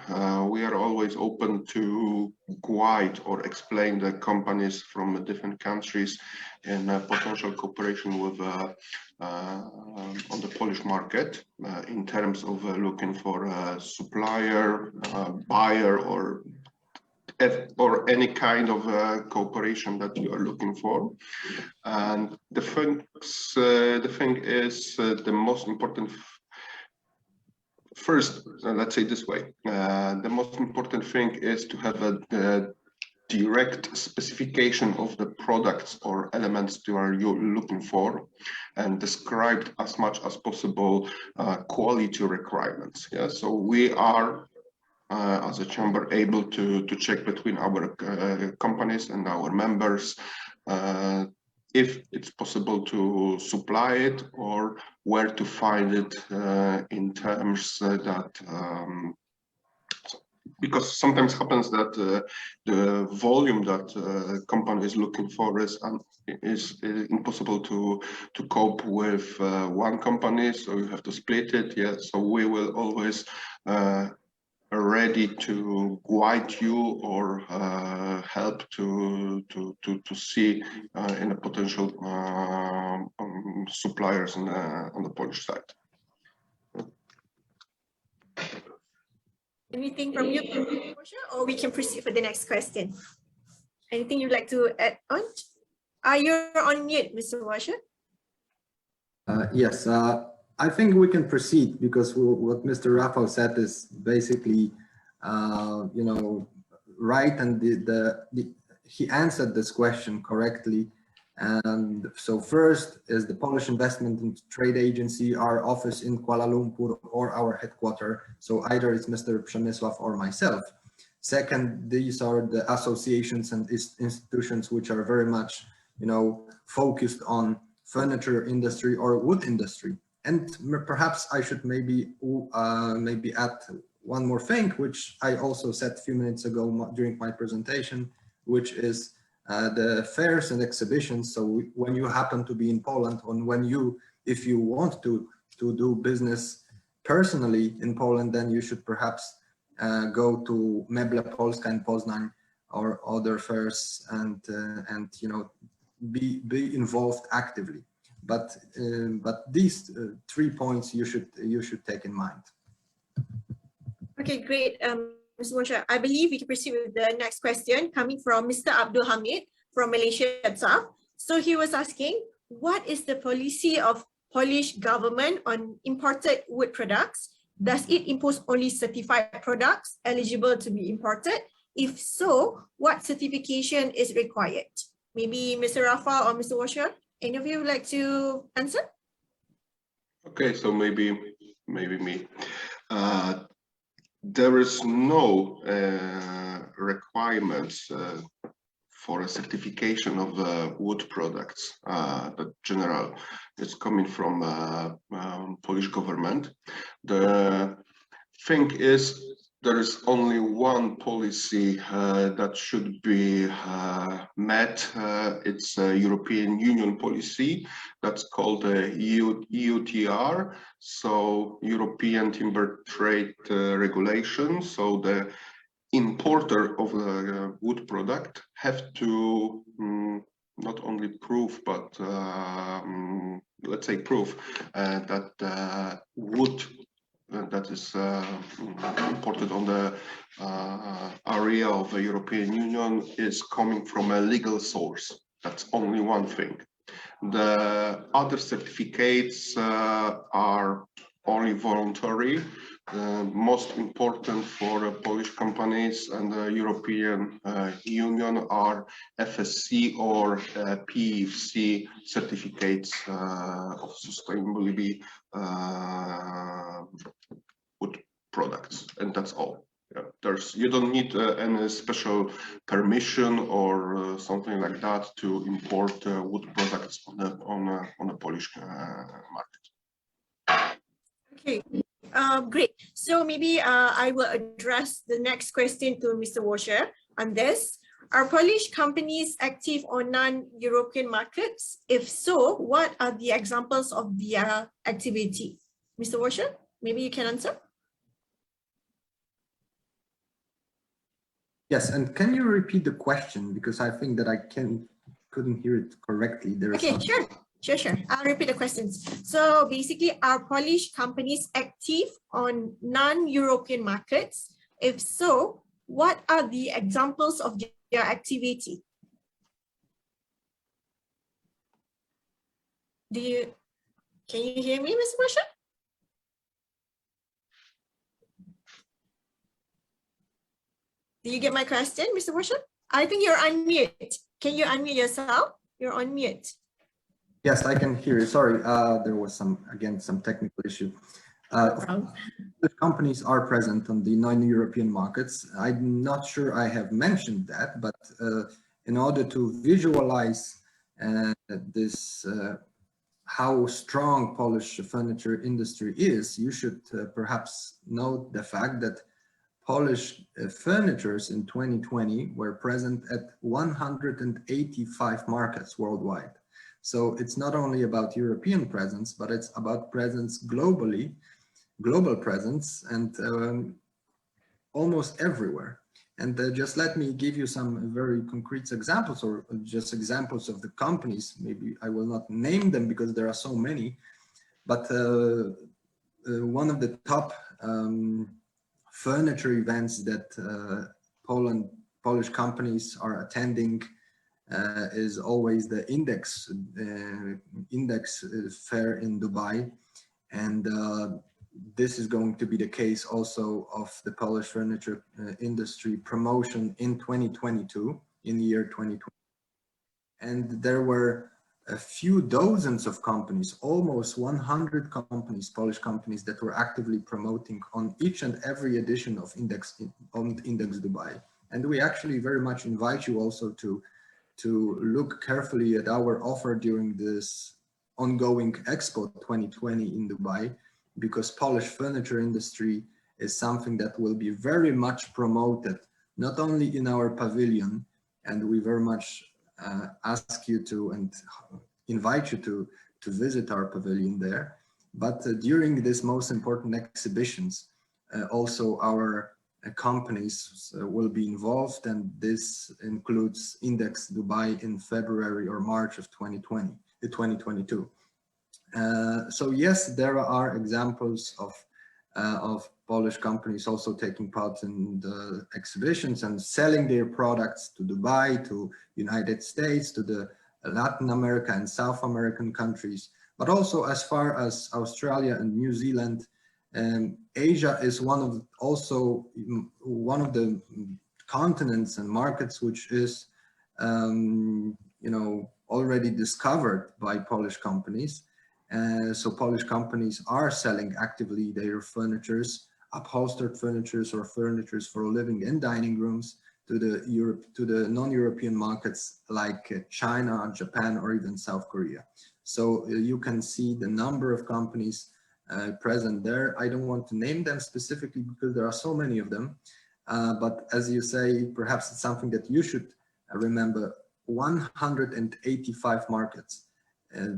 we are always open to guide or explain the companies from different countries in potential cooperation with on the Polish market in terms of looking for a supplier, buyer, or any kind of cooperation that you are looking for. And the thing is the most important. First, let's say this way, the most important thing is to have a direct specification of the products or elements you are looking for, and described as much as possible quality requirements. Yeah, so we are as a chamber able to check between our companies and our members if it's possible to supply it or where to find it in terms that because sometimes happens that the volume that company is looking for is impossible to cope with one company, so you have to split it. Yeah, so we will always ready to guide you or help to see in a potential suppliers on the Polish side. Anything from you, or we can proceed for the next question? Anything you'd like to add on? Are you on mute, Mr. Washer? Yes. I think we can proceed because what Mr. Rafal said is basically, right, and he answered this question correctly. And so first is the Polish Investment and Trade Agency, our office in Kuala Lumpur or our headquarters. So either it's Mr. Przemysław or myself. Second, these are the associations and institutions which are very much, focused on furniture industry or wood industry. And perhaps I should maybe add one more thing, which I also said a few minutes ago during my presentation, which is the fairs and exhibitions. So when you happen to be in Poland, or if you want to do business personally in Poland, then you should perhaps go to Meble Polska in Poznań or other fairs and be involved actively. But these 3 points you should take in mind. Okay, great, Mr. Moshe. I believe we can proceed with the next question coming from Mr. Abdul Hamid from Malaysia itself. So he was asking, what is the policy of Polish government on imported wood products? Does it impose only certified products eligible to be imported? If so, what certification is required? Maybe Mr. Rafa or Mr. Washer, any of you would like to answer? Okay, so maybe me. There is no requirements for a certification of wood products. The general is coming from Polish government. The thing is, there is only one policy that should be met. It's a European Union policy that's called EUTR, so European Timber Trade Regulation. So the importer of the wood product have to not only prove, but let's say prove that wood that is imported on the area of the European Union is coming from a legal source. That's only one thing. The other certificates are only voluntary. Most important for Polish companies and the European Union are FSC or PEFC certificates of sustainability wood products, and that's all. Yeah, you don't need any special permission or something like that to import wood products on a Polish market. Okay. Great. So maybe I will address the next question to Mr. Washer on this. Are Polish companies active on non-European markets? If so, what are the examples of their activity? Mr. Washer, maybe you can answer. Yes, and can you repeat the question, because I think that I couldn't hear it correctly. Okay, sure. I'll repeat the questions. So basically, are Polish companies active on non-European markets? If so, what are the examples of their activity? Can you hear me, Mr. Washer? Do you get my question, Mr. Washer? I think you're on mute. Can you unmute yourself? You're on mute. Yes, I can hear you. Sorry, there was some technical issue. The companies are present on the non-European markets. I'm not sure I have mentioned that, but in order to visualize this, how strong Polish furniture industry is, you should perhaps note the fact that Polish furnitures in 2020 were present at 185 markets worldwide. So it's not only about European presence, but it's about presence globally, global presence, and almost everywhere. And just let me give you some very concrete examples, or just examples of the companies. Maybe I will not name them because there are so many, but one of the top furniture events that Polish companies are attending is always the Index fair in Dubai, and this is going to be the case also of the Polish furniture industry promotion in 2022, in the year 2020. And there were a few dozens of companies, almost 100 companies, Polish companies, that were actively promoting on each and every edition of Index Dubai. And we actually very much invite you also to look carefully at our offer during this ongoing Expo 2020 in Dubai, because Polish furniture industry is something that will be very much promoted, not only in our pavilion, and we very much ask you to and invite you to visit our pavilion there, but during this most important exhibitions, also our companies will be involved, and this includes Index Dubai in February or March of 2022. So yes, there are examples of Polish companies also taking part in the exhibitions and selling their products to Dubai, to United States, to the Latin America and South American countries, but also as far as Australia and New Zealand. Asia is also one of the continents and markets which is already discovered by Polish companies. So Polish companies are selling actively their furnitures, upholstered furnitures or furnitures for living and dining rooms to the non-European markets like China, Japan, or even South Korea. So you can see the number of companies present there. I don't want to name them specifically because there are so many of them. But as you say, perhaps it's something that you should remember: 185 markets.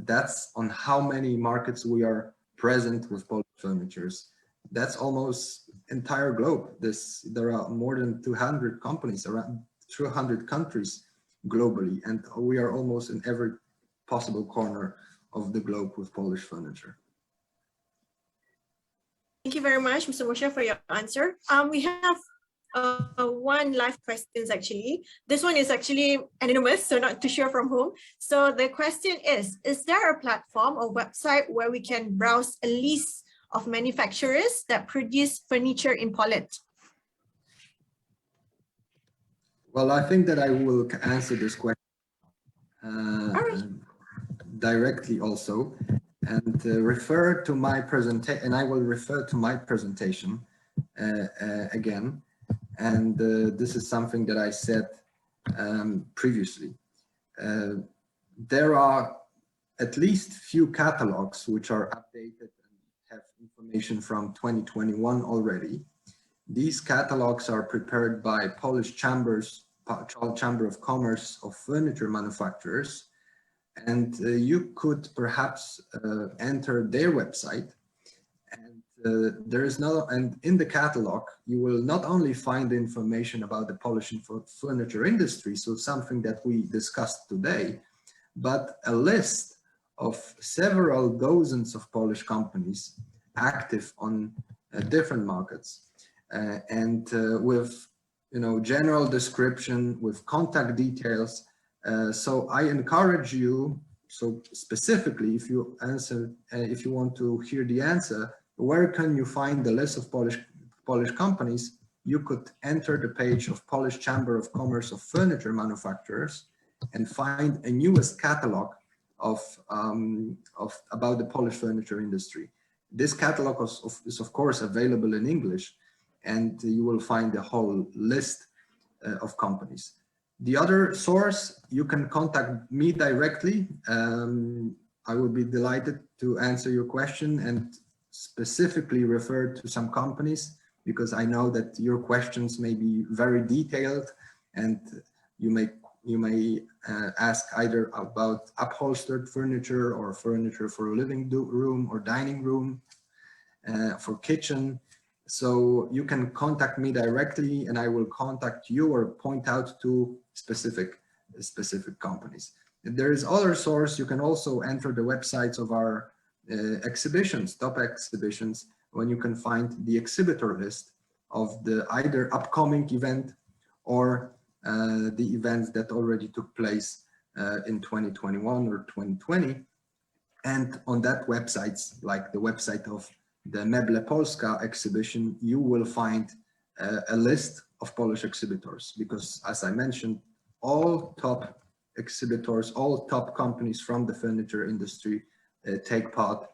That's on how many markets we are present with Polish furnitures. That's almost entire globe. There are more than 200 companies around 200 countries globally, and we are almost in every possible corner of the globe with Polish furniture. Thank you very much, Mr. Moshe, for your answer. We have one live questions actually. This one is actually anonymous, so not too sure from whom. So the question is there a platform or website where we can browse a list of manufacturers that produce furniture in Poland? Well, I think that I will answer this question directly also, and refer to my presentation, and I will refer to my presentation again. And this is something that I said previously. There are at least few catalogs which are updated and have information from 2021 already. These catalogs are prepared by Polish Chamber of Commerce of Furniture Manufacturers, and you could perhaps enter their website. And in the catalog, you will not only find information about the Polish furniture industry, so something that we discussed today, but a list of several dozens of Polish companies active on different markets, and with general description, with contact details. So I encourage you, so specifically, if you want to hear the answer, where can you find the list of Polish companies? You could enter the page of Polish Chamber of Commerce of Furniture Manufacturers and find a newest catalog about the Polish furniture industry. This catalog is of course available in English, and you will find the whole list of companies. The other source, you can contact me directly. I will be delighted to answer your question and specifically refer to some companies, because I know that your questions may be very detailed, and you may ask either about upholstered furniture or furniture for a living room or dining room, for kitchen. So you can contact me directly, and I will contact you or point out to specific companies. If there is other source, you can also enter the websites of our exhibitions, top exhibitions, when you can find the exhibitor list of the either upcoming event or the events that already took place in 2021 or 2020. And on that websites, like the website of the Meble Polska exhibition, you will find a list of Polish exhibitors, because as I mentioned, all top exhibitors, all top companies from the furniture industry take part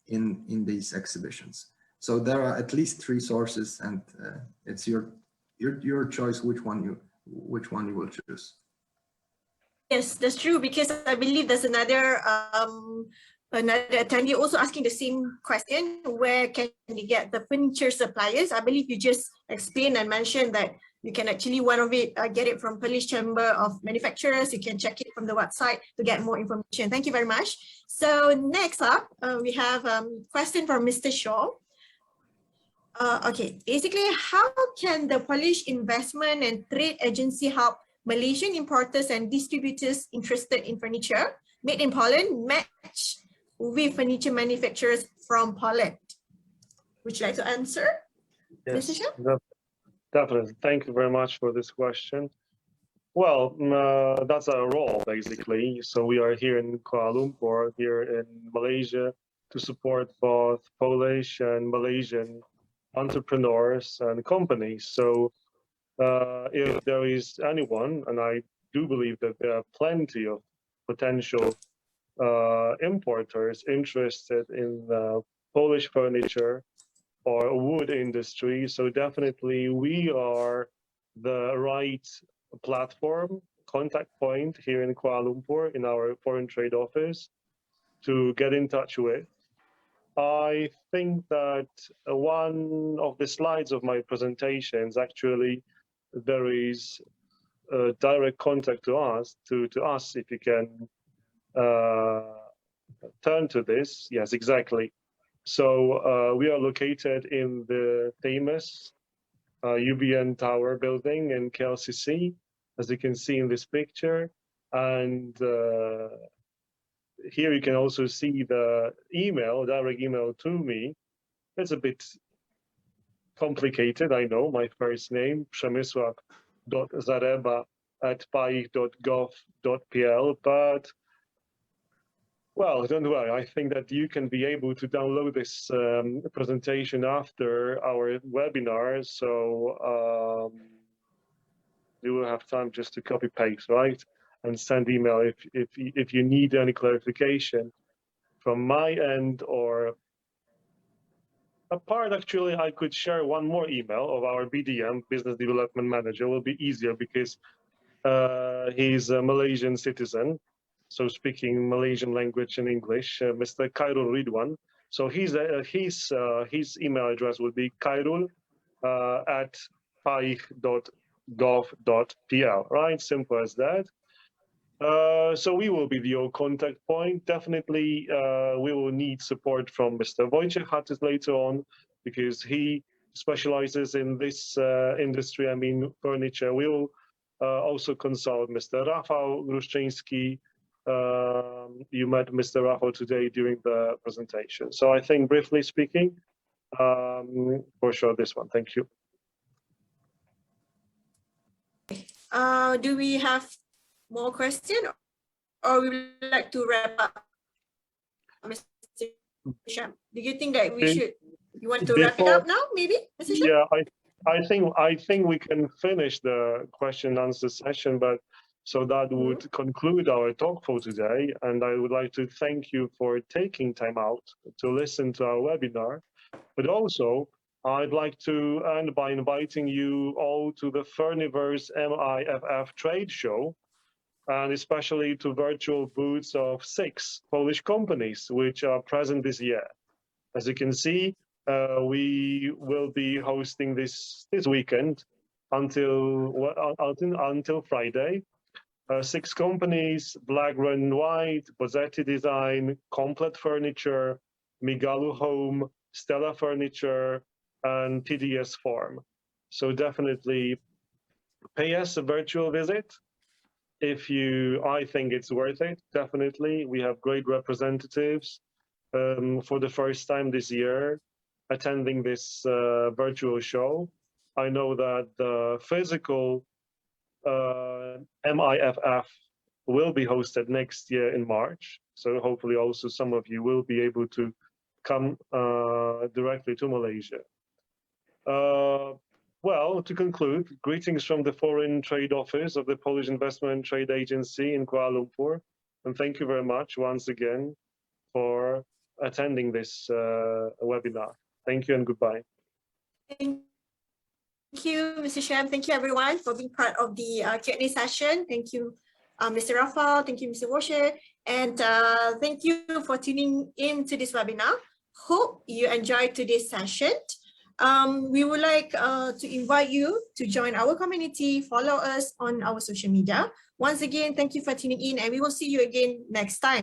in these exhibitions. So there are at least 3 sources, and it's your choice which one you will choose. Yes, that's true, because I believe there's another attendee also asking the same question: where can you get the furniture suppliers? I believe you just explained and mentioned that you can actually get it from Polish Chamber of Manufacturers. You can check it from the website to get more information. Thank you very much. So next up, we have a question from Mr. Shaw. Okay, basically, how can the Polish Investment and Trade Agency help Malaysian importers and distributors interested in furniture made in Poland match with furniture manufacturers from Poland? Would you like to answer? Yes, Mr. Shaw? Definitely. Thank you very much for this question. Well, that's our role, basically. So we are here in Kuala Lumpur, here in Malaysia, to support both Polish and Malaysian entrepreneurs and companies. So if there is anyone, and I do believe that there are plenty of potential importers interested in Polish furniture or wood industry. So definitely we are the right platform, contact point here in Kuala Lumpur in our foreign trade office to get in touch with. I think that one of the slides of my presentations, actually, there is a direct contact to us, if you can turn to this. Yes, exactly. So we are located in the famous UBN Tower building in KLCC, as you can see in this picture. And here you can also see the email, direct email to me. It's a bit complicated, I know, my first name, przemysław.zareba@paich.gov.pl, but well, don't worry. I think that you can be able to download this presentation after our webinar, so you will have time just to copy paste, right, and send email if you need any clarification from my end. Or apart, actually, I could share one more email of our BDM, Business Development Manager. It will be easier because he's a Malaysian citizen, so speaking Malaysian language and English, Mr. Khairul Ridwan. So his email address would be khairul@paich.gov.pl, right? Simple as that. So we will be your contact point. Definitely, we will need support from Mr. Wojciech Hatys later on, because he specializes in this industry, I mean, furniture. We will also consult Mr. Rafał Gruszczyński. You met Mr. Rafał today during the presentation. So I think, briefly speaking, for sure, this one. Thank you. Do we have more questions, or we would like to wrap up, Mr. Sham? Do you think that you want to wrap it up now, maybe, Mr. Sham? Yeah, I think we can finish the question and answer session, but so that would conclude our talk for today. And I would like to thank you for taking time out to listen to our webinar. But also, I'd like to end by inviting you all to the Furniverse MIFF trade show, and especially to virtual booths of 6 Polish companies which are present this year. As you can see, we will be hosting this weekend until Friday. 6 companies: Black, Red and White, Bozzetti Design, Complete Furniture, Migalu Home, Stella Furniture, and TDS Farm. So definitely pay us a virtual visit. I think it's worth it, definitely. We have great representatives for the first time this year attending this virtual show. I know that the physical MIFF will be hosted next year in March. So hopefully also some of you will be able to come directly to Malaysia. Well, to conclude, greetings from the Foreign Trade Office of the Polish Investment and Trade Agency in Kuala Lumpur. And thank you very much once again for attending this webinar. Thank you and goodbye. Thank you, Mr. Sham. Thank you, everyone, for being part of the Q&A session. Thank you, Mr. Rafał. Thank you, Mr. Wojciech. And thank you for tuning in to this webinar. Hope you enjoyed today's session. We would like to invite you to join our community, follow us on our social media. Once again, thank you for tuning in, and we will see you again next time.